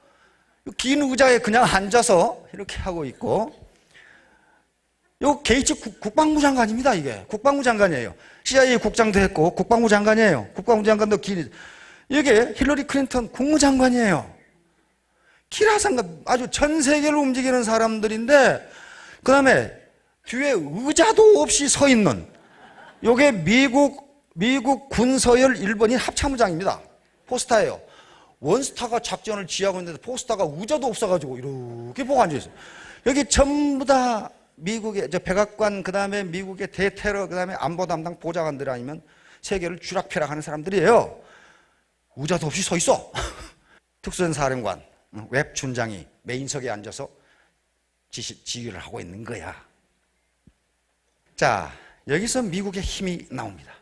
Speaker 1: 긴 의자에 그냥 앉아서 이렇게 하고 있고, 요 게이츠 국방부 장관입니다. 이게 국방부 장관이에요. CIA 국장도 했고 국방부 장관이에요. 국방부 장관도 긴, 이게 힐러리 클린턴 국무장관이에요. 기라상가 아주 전 세계를 움직이는 사람들인데, 그 다음에 뒤에 의자도 없이 서 있는, 요게 미국 군서열 1번인 합참의장입니다. 포스타예요. 원스타가 작전을 지휘하고 있는데 포스타가 의자도 없어가지고 이렇게 보고 앉아있어요. 여기 전부 다 미국의 백악관, 그 다음에 미국의 대테러, 그 다음에 안보 담당 보좌관들 아니면 세계를 쥐락펴락하는 사람들이에요. 의자도 없이 서 있어. 특수전사령관 웹 준장이 메인석에 앉아서 지휘를 하고 있는 거야. 자, 여기서 미국의 힘이 나옵니다.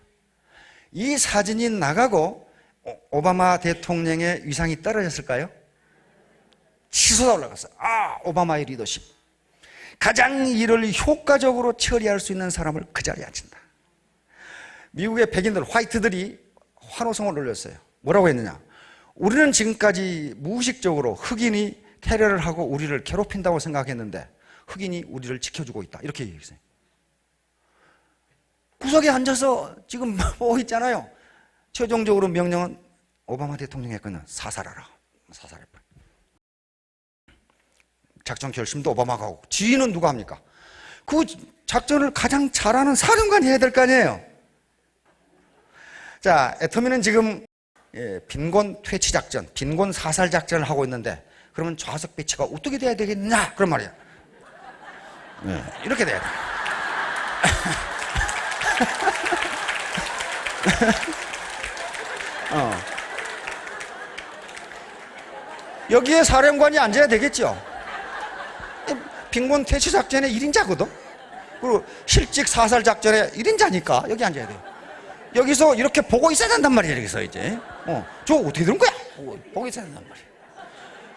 Speaker 1: 이 사진이 나가고 오바마 대통령의 위상이 떨어졌을까요? 치솟아 올라갔어요. 아, 오바마의 리더십. 가장 일을 효과적으로 처리할 수 있는 사람을 그 자리에 앉힌다. 미국의 백인들, 화이트들이 환호성을 올렸어요. 뭐라고 했느냐? 우리는 지금까지 무의식적으로 흑인이 테러를 하고 우리를 괴롭힌다고 생각했는데 흑인이 우리를 지켜주고 있다. 이렇게 얘기했어요. 구석에 앉아서 지금 보고 있잖아요. 최종적으로 명령은 오바마 대통령의 거는 사살하라. 사살해버려. 작전 결심도 오바마가 하고 지휘는 누가 합니까? 그 작전을 가장 잘하는 사령관이 해야 될 거 아니에요. 자, 애터미는 지금 빈곤 퇴치 작전, 빈곤 사살 작전을 하고 있는데, 그러면 좌석 배치가 어떻게 돼야 되겠냐? 그런 말이야. 이렇게 돼야 돼. 여기에 사령관이 앉아야 되겠죠. 빈곤 퇴치 작전의 1인자거든. 그리고 실직 사살 작전의 1인자니까 여기 앉아야 돼요. 여기서 이렇게 보고 있어야 된단 말이야. 여기서 이제 저 어떻게 되는 거야? 보고 있어야 된단 말이야.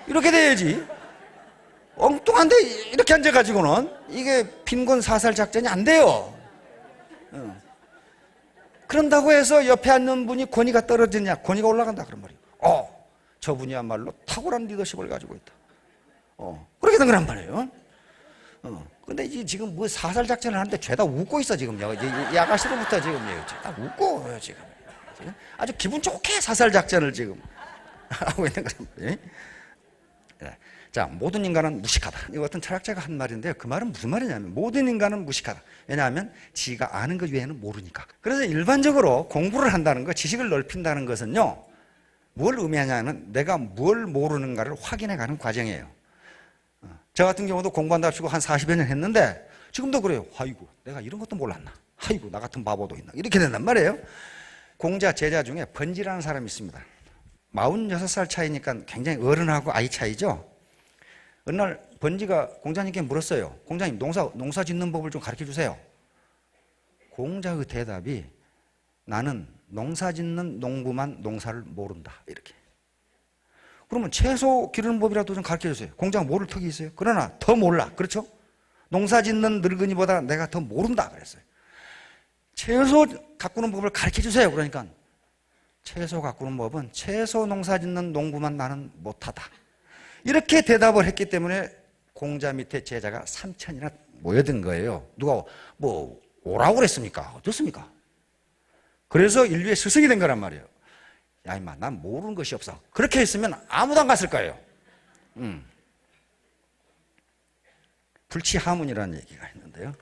Speaker 1: 이렇게 돼야지. 엉뚱한데 이렇게 앉아가지고는 이게 빈곤 사살 작전이 안 돼요. 그런다고 해서 옆에 앉는 분이 권위가 떨어지냐? 권위가 올라간다 그런 말이에요. 저분이야말로 탁월한 리더십을 가지고 있다. 그렇게 된 거란 말이에요. 근데 지금 뭐 사살 작전을 하는데 죄다 웃고 있어 지금. 이 아가씨로부터 지금 죄다 웃고 지금 아주 기분 좋게 사살 작전을 지금 하고 있는 거란 말이에요. 자, 모든 인간은 무식하다. 이거 어떤 철학자가 한 말인데요. 그 말은 무슨 말이냐면 모든 인간은 무식하다. 왜냐하면 지가 아는 것 외에는 모르니까. 그래서 일반적으로 공부를 한다는 것, 지식을 넓힌다는 것은요, 뭘 의미하냐면 내가 뭘 모르는가를 확인해가는 과정이에요. 저 같은 경우도 공부한답시고 한 40여 년 했는데 지금도 그래요. 아이고, 내가 이런 것도 몰랐나. 아이고, 나 같은 바보도 있나. 이렇게 된단 말이에요. 공자 제자 중에 번지라는 사람이 있습니다. 46살 차이니까 굉장히 어른하고 아이 차이죠. 어느 날 번지가 공자님께 물었어요. 공자님, 농사 짓는 법을 좀 가르쳐 주세요. 공자의 대답이 나는 농사 짓는 농부만 농사를 모른다. 이렇게. 그러면 채소 기르는 법이라도 좀 가르쳐 주세요. 공자가 모를 턱이 있어요. 그러나 더 몰라. 그렇죠? 농사 짓는 늙은이보다 내가 더 모른다. 그랬어요. 채소 가꾸는 법을 가르쳐 주세요. 그러니까 채소 가꾸는 법은 채소 농사 짓는 농부만 나는 못하다. 이렇게 대답을 했기 때문에 공자 밑에 제자가 3천이나 모여든 거예요. 누가 뭐 오라고 그랬습니까? 어떻습니까? 그래서 인류의 스승이 된 거란 말이에요. 야, 임마, 난 모르는 것이 없어. 그렇게 했으면 아무도 안 갔을 거예요. 불치하문이라는 얘기가 있는데요.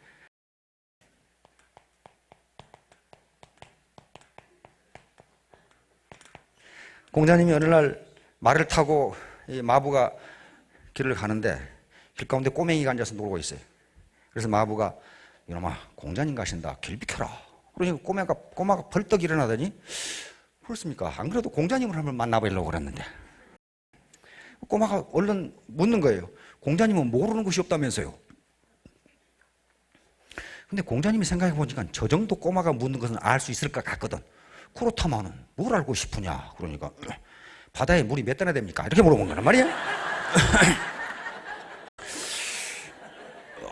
Speaker 1: 공자님이 어느 날 말을 타고 이 마부가 길을 가는데 길 가운데 꼬맹이가 앉아서 놀고 있어요. 그래서 마부가 이놈아, 공자님 가신다. 길 비켜라. 그러니까 꼬마가 벌떡 일어나더니 그렇습니까? 안 그래도 공자님을 한번 만나보려고 그랬는데. 꼬마가 얼른 묻는 거예요. 공자님은 모르는 것이 없다면서요. 근데 공자님이 생각해 보니까 저 정도 꼬마가 묻는 것은 알 수 있을 것 같거든. 그렇다마는 뭘 알고 싶으냐? 그러니까 바다에 물이 몇 단에 됩니까? 이렇게 물어본 거란 말이야.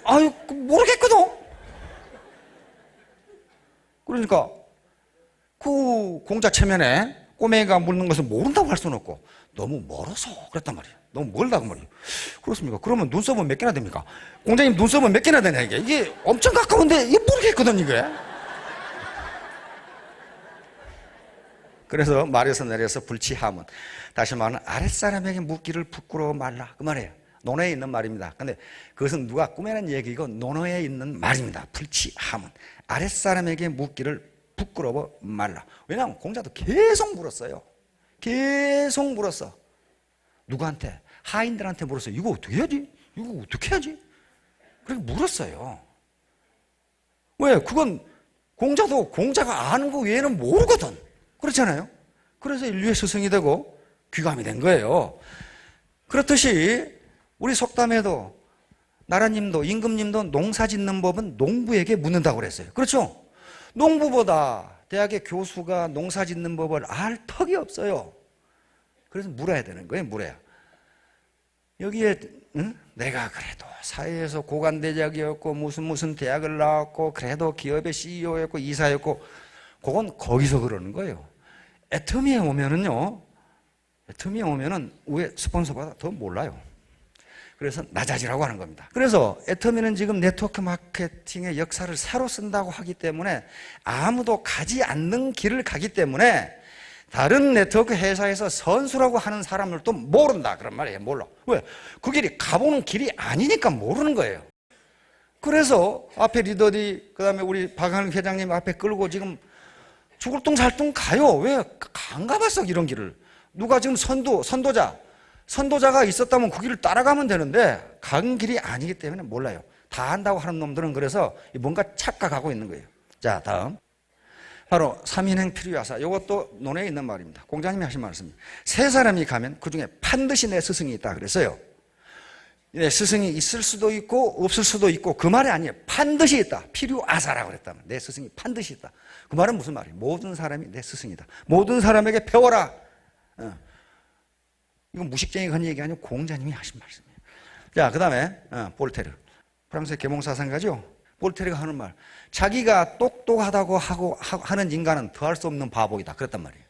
Speaker 1: 아유, 모르겠거든. 그러니까 그 공자 체면에 꼬맹이가 묻는 것을 모른다고 할 수는 없고 너무 멀어서 그랬단 말이에요. 너무 멀다고 말이에요. 그렇습니까? 그러면 눈썹은 몇 개나 됩니까? 공자님 눈썹은 몇 개나 되냐 이게? 이게 엄청 가까운데 이게 모르겠거든 이게. 그래서 말에서 내려서 불치하문. 다시 말하면 아랫사람에게 묻기를 부끄러워 말라 그 말이에요. 논어에 있는 말입니다. 근데 그것은 누가 꾸며낸 얘기고 논어에 있는 말입니다. 불치하문. 아랫사람에게 묻기를 부끄러워 말라. 왜냐하면 공자도 계속 물었어요. 계속 물었어. 누구한테? 하인들한테 물었어요. 이거 어떻게 해야지? 이거 어떻게 해야지? 그렇게 물었어요. 왜? 그건 공자도 공자가 아는 거 외에는 모르거든. 그렇잖아요. 그래서 인류의 스승이 되고 귀감이 된 거예요. 그렇듯이 우리 속담에도 나라님도 임금님도 농사 짓는 법은 농부에게 묻는다고 그랬어요. 그렇죠? 농부보다 대학의 교수가 농사 짓는 법을 알 턱이 없어요. 그래서 물어야 되는 거예요. 물어야. 여기에 내가 그래도 사회에서 고관대작이었고 무슨 대학을 나왔고 그래도 기업의 CEO였고 이사였고 그건 거기서 그러는 거예요. 애터미에 오면은요. 애터미에 오면은 왜 스폰서보다 더 몰라요. 그래서 낮아지라고 하는 겁니다. 그래서 애터미는 지금 네트워크 마케팅의 역사를 새로 쓴다고 하기 때문에 아무도 가지 않는 길을 가기 때문에 다른 네트워크 회사에서 선수라고 하는 사람들도 모른다 그런 말이에요. 몰라. 왜? 그 길이 가보는 길이 아니니까 모르는 거예요. 그래서 앞에 리더들이 그다음에 우리 박한일 회장님 앞에 끌고 지금 죽을 둥 살 둥 가요. 왜? 안 가봤어 이런 길을. 누가 지금 선도자가 있었다면 그 길을 따라가면 되는데 간 길이 아니기 때문에 몰라요. 다 안다고 하는 놈들은 그래서 뭔가 착각하고 있는 거예요. 자, 다음. 바로 삼인행 필요하사. 이것도 논에 있는 말입니다. 공자님이 하신 말씀입니다. 세 사람이 가면 그 중에 반드시 내 스승이 있다 그랬어요. 내 스승이 있을 수도 있고 없을 수도 있고 그 말이 아니에요. 반드시 있다. 필요하사라고 그랬다면 내 스승이 반드시 있다. 그 말은 무슨 말이에요? 모든 사람이 내 스승이다. 모든 사람에게 배워라. 이건 무식쟁이가 한 얘기 아니고 공자님이 하신 말씀이에요. 자, 그 다음에 볼테르. 프랑스의 계몽사상가죠. 볼테르가 하는 말. 자기가 똑똑하다고 하는 인간은 더할 수 없는 바보이다. 그랬단 말이에요.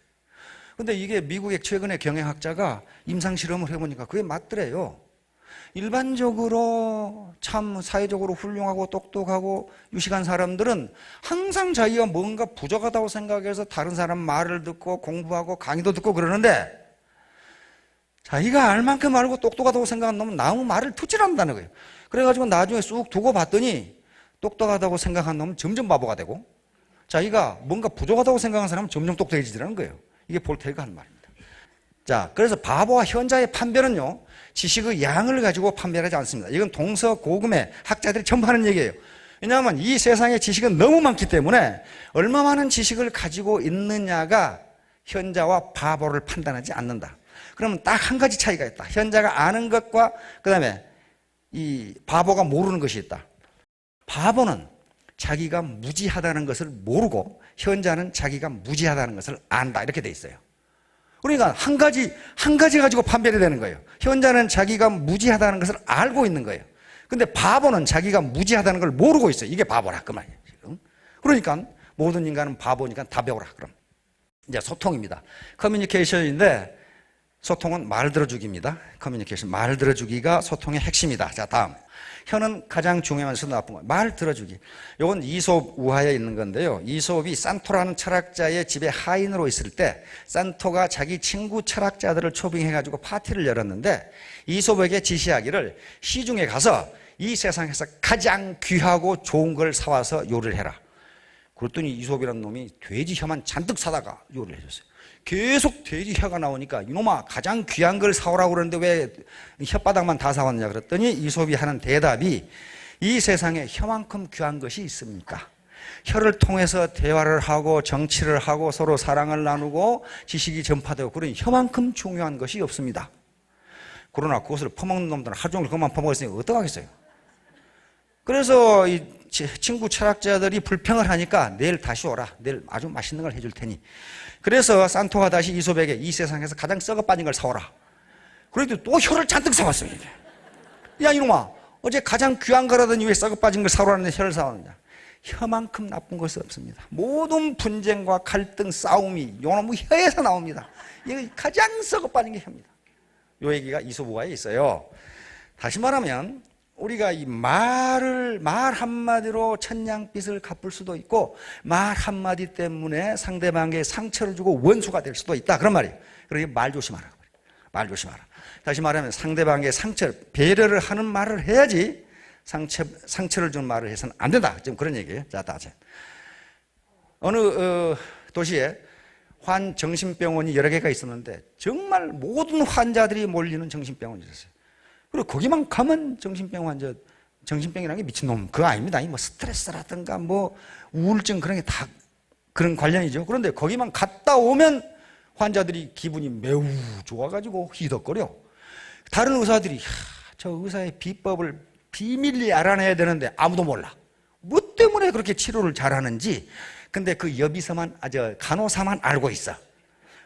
Speaker 1: 근데 이게 미국의 최근의 경영학자가 임상실험을 해보니까 그게 맞더래요. 일반적으로 참 사회적으로 훌륭하고 똑똑하고 유식한 사람들은 항상 자기가 뭔가 부족하다고 생각해서 다른 사람 말을 듣고 공부하고 강의도 듣고 그러는데 자기가 알 만큼 알고 똑똑하다고 생각한 놈은 아무 말을 듣질 않는다는 거예요. 그래가지고 나중에 쑥 두고 봤더니 똑똑하다고 생각한 놈은 점점 바보가 되고 자기가 뭔가 부족하다고 생각한 사람은 점점 똑똑해지더라는 거예요. 이게 볼테르가 하는 말입니다. 자, 그래서 바보와 현자의 판별은요, 지식의 양을 가지고 판별하지 않습니다. 이건 동서고금의 학자들이 전부 하는 얘기예요. 왜냐하면 이 세상에 지식은 너무 많기 때문에 얼마 많은 지식을 가지고 있느냐가 현자와 바보를 판단하지 않는다. 그러면 딱 한 가지 차이가 있다. 현자가 아는 것과 그 다음에 이 바보가 모르는 것이 있다. 바보는 자기가 무지하다는 것을 모르고 현자는 자기가 무지하다는 것을 안다. 이렇게 돼 있어요. 그러니까 한 가지 가지고 판별이 되는 거예요. 현자는 자기가 무지하다는 것을 알고 있는 거예요. 근데 바보는 자기가 무지하다는 걸 모르고 있어요. 이게 바보라 그 말이에요. 지금. 그러니까 모든 인간은 바보니까 다 배워라. 그럼 이제 소통입니다. 커뮤니케이션인데 소통은 말 들어주기입니다. 커뮤니케이션 말 들어주기가 소통의 핵심이다. 자, 다음. 혀는 가장 중요하면서 나쁜 거예요. 말 들어주기. 이건 이솝 우화에 있는 건데요. 이솝이 산토라는 철학자의 집에 하인으로 있을 때 산토가 자기 친구 철학자들을 초빙해가지고 파티를 열었는데 이솝에게 지시하기를 시중에 가서 이 세상에서 가장 귀하고 좋은 걸 사와서 요리를 해라. 그랬더니 이솝이라는 놈이 돼지 혀만 잔뜩 사다가 요리를 해줬어요. 계속 돼지 혀가 나오니까 이놈아 가장 귀한 걸 사오라고 그러는데 왜 혓바닥만 다 사왔냐 그랬더니 이솝이 하는 대답이 이 세상에 혀만큼 귀한 것이 있습니까? 혀를 통해서 대화를 하고 정치를 하고 서로 사랑을 나누고 지식이 전파되고 그런 혀만큼 중요한 것이 없습니다. 그러나 그것을 퍼먹는 놈들은 하루 종일 그것만 퍼먹었으니까 어떡하겠어요? 그래서 이 친구 철학자들이 불평을 하니까 내일 다시 오라. 내일 아주 맛있는 걸 해줄 테니. 그래서 산토가 다시 이솝에게 이 세상에서 가장 썩어 빠진 걸 사오라. 그래도 또 혀를 잔뜩 사왔어요. 야 이놈아, 어제 가장 귀한 거라더니 왜 썩어 빠진 걸 사러 왔는데 혀를 사왔느냐. 혀만큼 나쁜 것은 없습니다. 모든 분쟁과 갈등, 싸움이 요놈의 혀에서 나옵니다. 이게 가장 썩어 빠진 게 혀입니다. 요 얘기가 이소부가에 있어요. 다시 말하면 우리가 이 말 한마디로 천냥빚을 갚을 수도 있고, 말 한마디 때문에 상대방에게 상처를 주고 원수가 될 수도 있다, 그런 말이에요. 그러니 말 조심하라. 말 조심하라. 다시 말하면 상대방에게 배려를 하는 말을 해야지 상처를 주는 말을 해서는 안 된다. 지금 그런 얘기예요. 자, 다시. 어느 도시에 정신병원이 여러 개가 있었는데 정말 모든 환자들이 몰리는 정신병원이었어요. 그리고 거기만 가면 정신병 환자, 정신병이라는 게 미친놈 그거 아닙니다. 뭐 스트레스라든가 뭐 우울증 그런 게 다 그런 관련이죠. 그런데 거기만 갔다 오면 환자들이 기분이 매우 좋아가지고 희덕거려. 다른 의사들이 저 의사의 비법을 비밀리 알아내야 되는데 아무도 몰라. 뭐 때문에 그렇게 치료를 잘하는지. 근데 그 간호사만 알고 있어.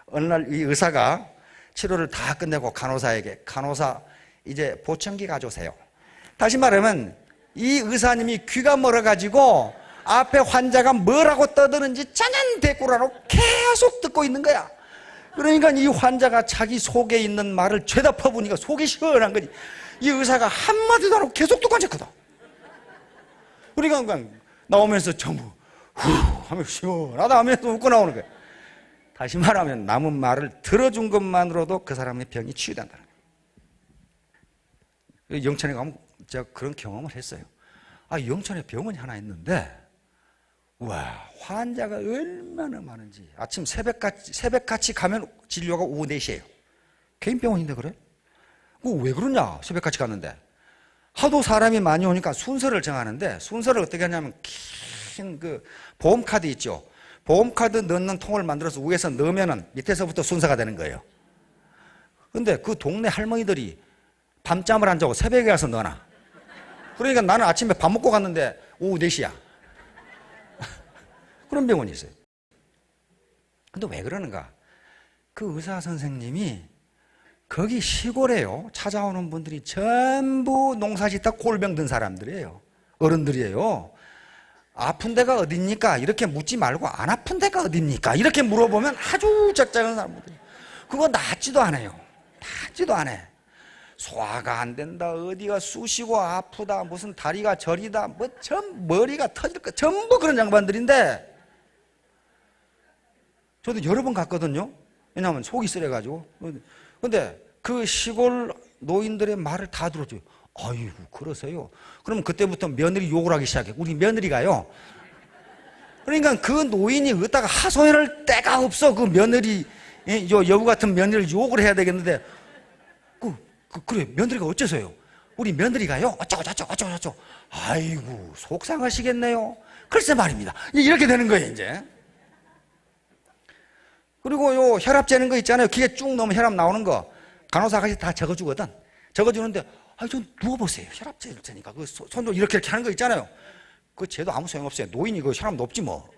Speaker 1: 어느 날 이 의사가 치료를 다 끝내고 간호사 이제 보청기 가져오세요. 다시 말하면 이 의사님이 귀가 멀어가지고 앞에 환자가 뭐라고 떠드는지 전혀 대꾸를 안 하고 계속 듣고 있는 거야. 그러니까 이 환자가 자기 속에 있는 말을 죄다 퍼부니까 속이 시원한 거지. 이 의사가 한마디도 안 하고 계속 듣고 앉았거든. 그러니까 그냥 나오면서 전부 후 하면 시원하다 하면서 웃고 나오는 거야. 다시 말하면 남은 말을 들어준 것만으로도 그 사람의 병이 치유된다는 거예요. 영천에 가면 제가 그런 경험을 했어요. 영천에 병원이 하나 있는데 와, 환자가 얼마나 많은지. 아침 새벽같이 가면 진료가 오후 4시에요. 개인병원인데 그래? 왜 그러냐, 새벽같이 갔는데. 하도 사람이 많이 오니까 순서를 정하는데, 순서를 어떻게 하냐면 긴 보험카드 있죠. 보험카드 넣는 통을 만들어서 위에서 넣으면은 밑에서부터 순서가 되는 거예요. 근데 그 동네 할머니들이 밤잠을 안 자고 새벽에 가서 넣어놔. 그러니까 나는 아침에 밥 먹고 갔는데 오후 4시야. 그런 병원이 있어요. 근데 왜 그러는가? 그 의사 선생님이 거기 시골에요. 찾아오는 분들이 전부 농사짓다 꼴병 든 사람들이에요. 어른들이에요. 아픈 데가 어딥니까? 이렇게 묻지 말고 안 아픈 데가 어딥니까? 이렇게 물어보면 아주 적잖은 사람들이. 그거 낫지도 않아요. 낫지도 않아. 소화가 안 된다, 어디가 쑤시고 아프다, 무슨 다리가 저리다, 머리가 터질 거, 전부 그런 양반들인데 저도 여러 번 갔거든요. 왜냐하면 속이 쓰려가지고. 근데 그 시골 노인들의 말을 다 들어줘요. 아이고, 그러세요? 그럼 그때부터 며느리 욕을 하기 시작해. 우리 며느리가요. 그러니까 그 노인이 어디다가 하소연할 데가 없어. 그 며느리, 여우 같은 며느리를 욕을 해야 되겠는데, 그래, 며느리가 어째서요? 우리 며느리가요, 어쩌고. 아이고, 속상하시겠네요. 글쎄 말입니다. 이렇게 되는 거예요, 이제. 그리고 요 혈압 재는 거 있잖아요. 기계 쭉 넣으면 혈압 나오는 거. 간호사 아가씨 다 적어주거든. 적어주는데, 좀 누워보세요. 혈압 재를 테니까. 그 손도 이렇게 하는 거 있잖아요. 그 재도 아무 소용없어요. 노인이 그 혈압 높지 뭐.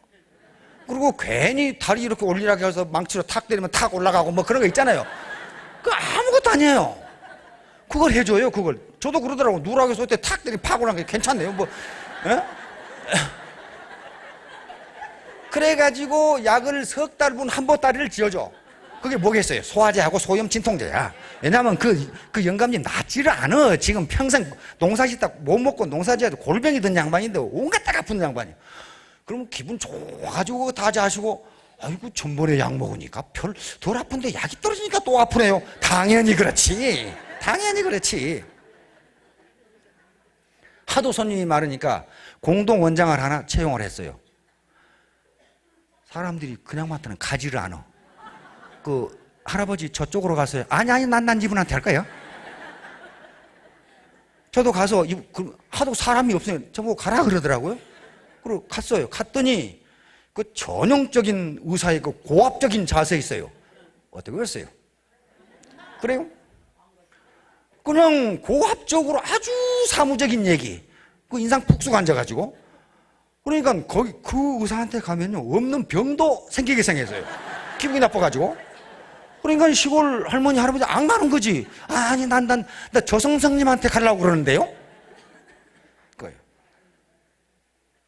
Speaker 1: 그리고 괜히 다리 이렇게 올리라고 해서 망치로 탁 때리면 탁 올라가고 뭐 그런 거 있잖아요. 그 아무것도 아니에요. 그걸 해줘요, 그걸. 저도 그러더라고. 누라고 해서 그때 탁 때리면 팍 올라가는 게 괜찮네요. 뭐, 에? 그래가지고 약을 석 달분 한 보따리를 지어줘. 그게 뭐겠어요? 소화제하고 소염 진통제야. 왜냐하면 그 영감님 낫지를 않아. 지금 평생 농사짓다 못 먹고 농사지어도 골병이 든 양반인데 온갖 데가 아픈 양반이야. 그러면 기분 좋아가지고 다 자시고, 아이고, 전번에 약 먹으니까 덜 아픈데 약이 떨어지니까 또 아프네요. 당연히 그렇지. 당연히 그렇지. 하도 손님이 많으니까 공동 원장을 하나 채용을 했어요. 사람들이 그냥 맡으면 가지를 않아. 그 할아버지 저쪽으로 가서요. 아니 난 이분한테 할 거예요. 저도 가서 하도 사람이 없으니까 저보고 가라 그러더라고요. 그리고 갔어요. 갔더니 그 전형적인 의사의 그 고압적인 자세에 있어요. 어떻게 그랬어요? 그래요? 그냥 고압적으로 아주 사무적인 얘기. 그 인상 푹 앉아가지고. 그러니까 거기 그 의사한테 가면요, 없는 병도 생기게 생겼어요. 기분이 나빠가지고. 그러니까 시골 할머니, 할아버지 안 가는 거지. 아니, 나 조성석님한테 가려고 그러는데요? 그거예요.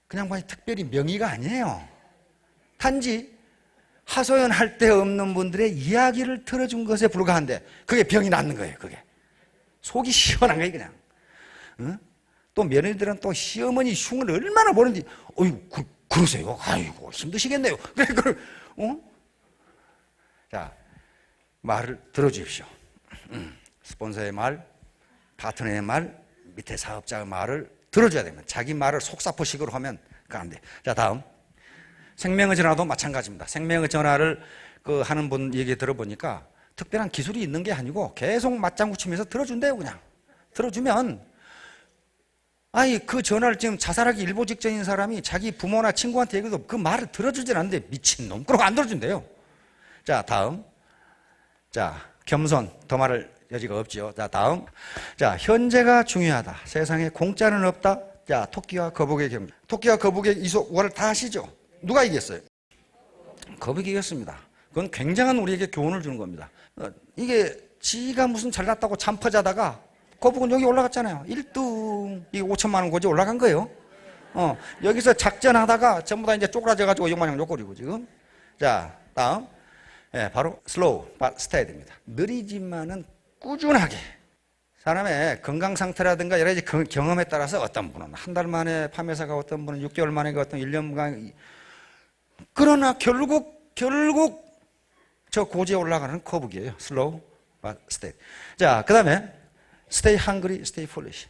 Speaker 1: 그냥 뭐 특별히 명의가 아니에요. 단지 하소연할 데 없는 분들의 이야기를 들어준 것에 불과한데 그게 병이 낫는 거예요. 그게 속이 시원한 거예요. 그냥. 응? 또 며느리들은 또 시어머니 흉을 얼마나 보는지, 어휴, 그러세요? 아이고, 힘드시겠네요. 그래, 자, 말을 들어주십시오. 스폰서의 말, 파트너의 말, 밑에 사업자의 말을 들어줘야 됩니다. 자기 말을 속사포식으로 하면 그거 안 돼. 자, 다음. 생명의 전화도 마찬가지입니다. 생명의 전화를 하는 분 얘기 들어보니까 특별한 기술이 있는 게 아니고 계속 맞장구 치면서 들어준대요. 그냥 들어주면, 그 전화를 지금 자살하기 일보 직전인 사람이 자기 부모나 친구한테 얘기해도 그 말을 들어주질 않는데, 미친놈. 그러고 안 들어준대요. 자, 다음. 자, 겸손. 더 말할 여지가 없지요. 자, 다음. 자, 현재가 중요하다. 세상에 공짜는 없다. 자, 토끼와 거북의 경기. 토끼와 거북의 이소월 다 아시죠? 누가 이겼어요? 거북이 이겼습니다. 그건 굉장한 우리에게 교훈을 주는 겁니다. 이게 지가 무슨 잘났다고 잠퍼자다가 거북은 여기 올라갔잖아요. 1등. 이게 5천만 원 고지 올라간 거예요. 여기서 작전하다가 전부 다 이제 쪼그라져가지고 요마냥 요꼴이고 지금. 자, 다음. 바로 slow but steady입니다. 느리지만은 꾸준하게. 사람의 건강 상태라든가 여러 가지 경험에 따라서 어떤 분은 한 달 만에 판매사가, 어떤 분은 6개월 만에, 어떤 1년간. 그러나 결국 저 고지에 올라가는 거북이에요. slow but steady. 자, 그 다음에 stay hungry, stay foolish.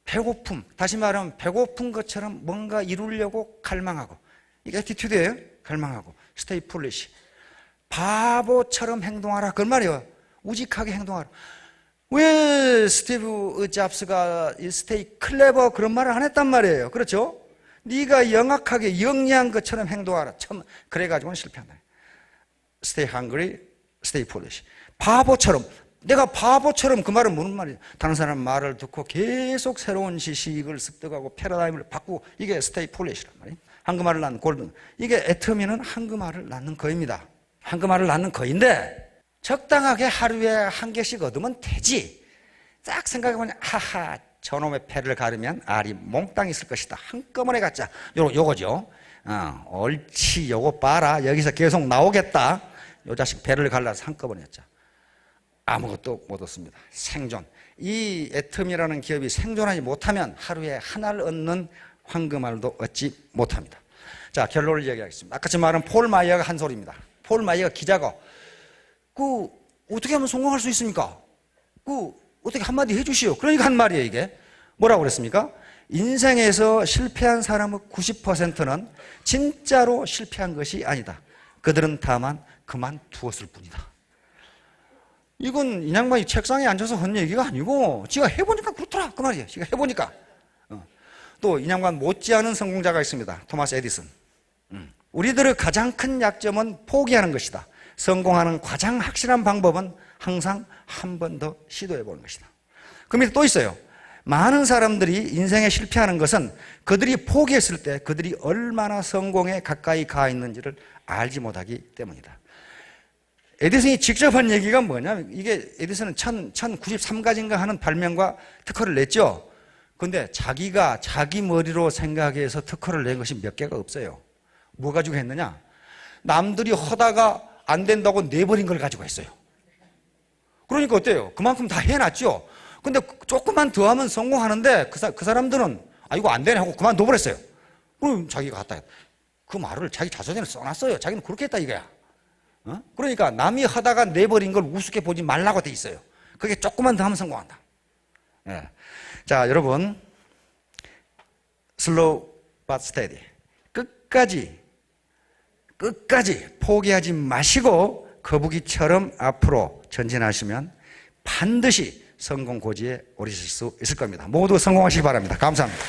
Speaker 1: 배고픔. 다시 말하면 배고픈 것처럼 뭔가 이루려고 갈망하고. 이게 애티튜드예요. 갈망하고. stay foolish. 바보처럼 행동하라. 그런 말이에요. 우직하게 행동하라. 왜 스티브 잡스가 stay clever 그런 말을 안 했단 말이에요. 그렇죠? 네가 영악하게 영리한 것처럼 행동하라. 그래가지고는 실패한다. stay hungry, stay foolish. 바보처럼. 내가 바보처럼, 그 말은 무슨 말이에요? 다른 사람 말을 듣고 계속 새로운 지식을 습득하고 패러다임을 바꾸고, 이게 stay foolish란 말이에요. 한금알을 낳는 골든. 이게 애터미는 한금알을 낳는 거입니다. 한금알을 낳는 거인데 적당하게 하루에 한 개씩 얻으면 되지. 딱 생각해보면, 하하, 저놈의 패를 가르면 알이 몽땅 있을 것이다. 한꺼번에 갖자. 요거죠. 옳지, 요거 봐라. 여기서 계속 나오겠다. 요 자식 배를 갈라서 한꺼번에 했자. 아무것도 못 얻습니다. 생존. 이 애텀이라는 기업이 생존하지 못하면 하루에 하나를 얻는 황금알도 얻지 못합니다. 자, 결론을 얘기하겠습니다. 아까 제 말은 폴 마이어가 한 소리입니다. 폴 마이어가 기자가 어떻게 하면 성공할 수 있습니까? 어떻게 한마디 해주시오. 그러니까 한 말이에요. 이게 뭐라고 그랬습니까? 인생에서 실패한 사람의 90%는 진짜로 실패한 것이 아니다. 그들은 다만 그만두었을 뿐이다. 이건 이 양반이 책상에 앉아서 한 얘기가 아니고 지가 해보니까 그렇더라. 그 말이에요. 지가 해보니까. 또 이 양반 못지않은 성공자가 있습니다. 토마스 에디슨. 우리들의 가장 큰 약점은 포기하는 것이다. 성공하는 가장 확실한 방법은 항상 한 번 더 시도해 보는 것이다. 그 밑에 또 있어요. 많은 사람들이 인생에 실패하는 것은 그들이 포기했을 때 그들이 얼마나 성공에 가까이 가 있는지를 알지 못하기 때문이다. 에디슨이 직접 한 얘기가 뭐냐면, 이게 에디슨은 1093가지인가 하는 발명과 특허를 냈죠. 근데 자기가 자기 머리로 생각해서 특허를 낸 것이 몇 개가 없어요. 뭐 가지고 했느냐? 남들이 하다가 안 된다고 내버린 걸 가지고 했어요. 그러니까 어때요? 그만큼 다 해놨죠. 근데 조금만 더 하면 성공하는데 그 사람들은 이거 안 되네 하고 그만둬버렸어요. 그럼 자기가 갔다 했다. 그 말을 자기 자서전에 써놨어요. 자기는 그렇게 했다 이거야. 그러니까 남이 하다가 내버린 걸 우습게 보지 말라고 돼 있어요. 그게 조금만 더 하면 성공한다. 예. 자, 여러분, slow but steady. 끝까지 포기하지 마시고 거북이처럼 앞으로 전진하시면 반드시 성공 고지에 오르실 수 있을 겁니다. 모두 성공하시기 바랍니다. 감사합니다.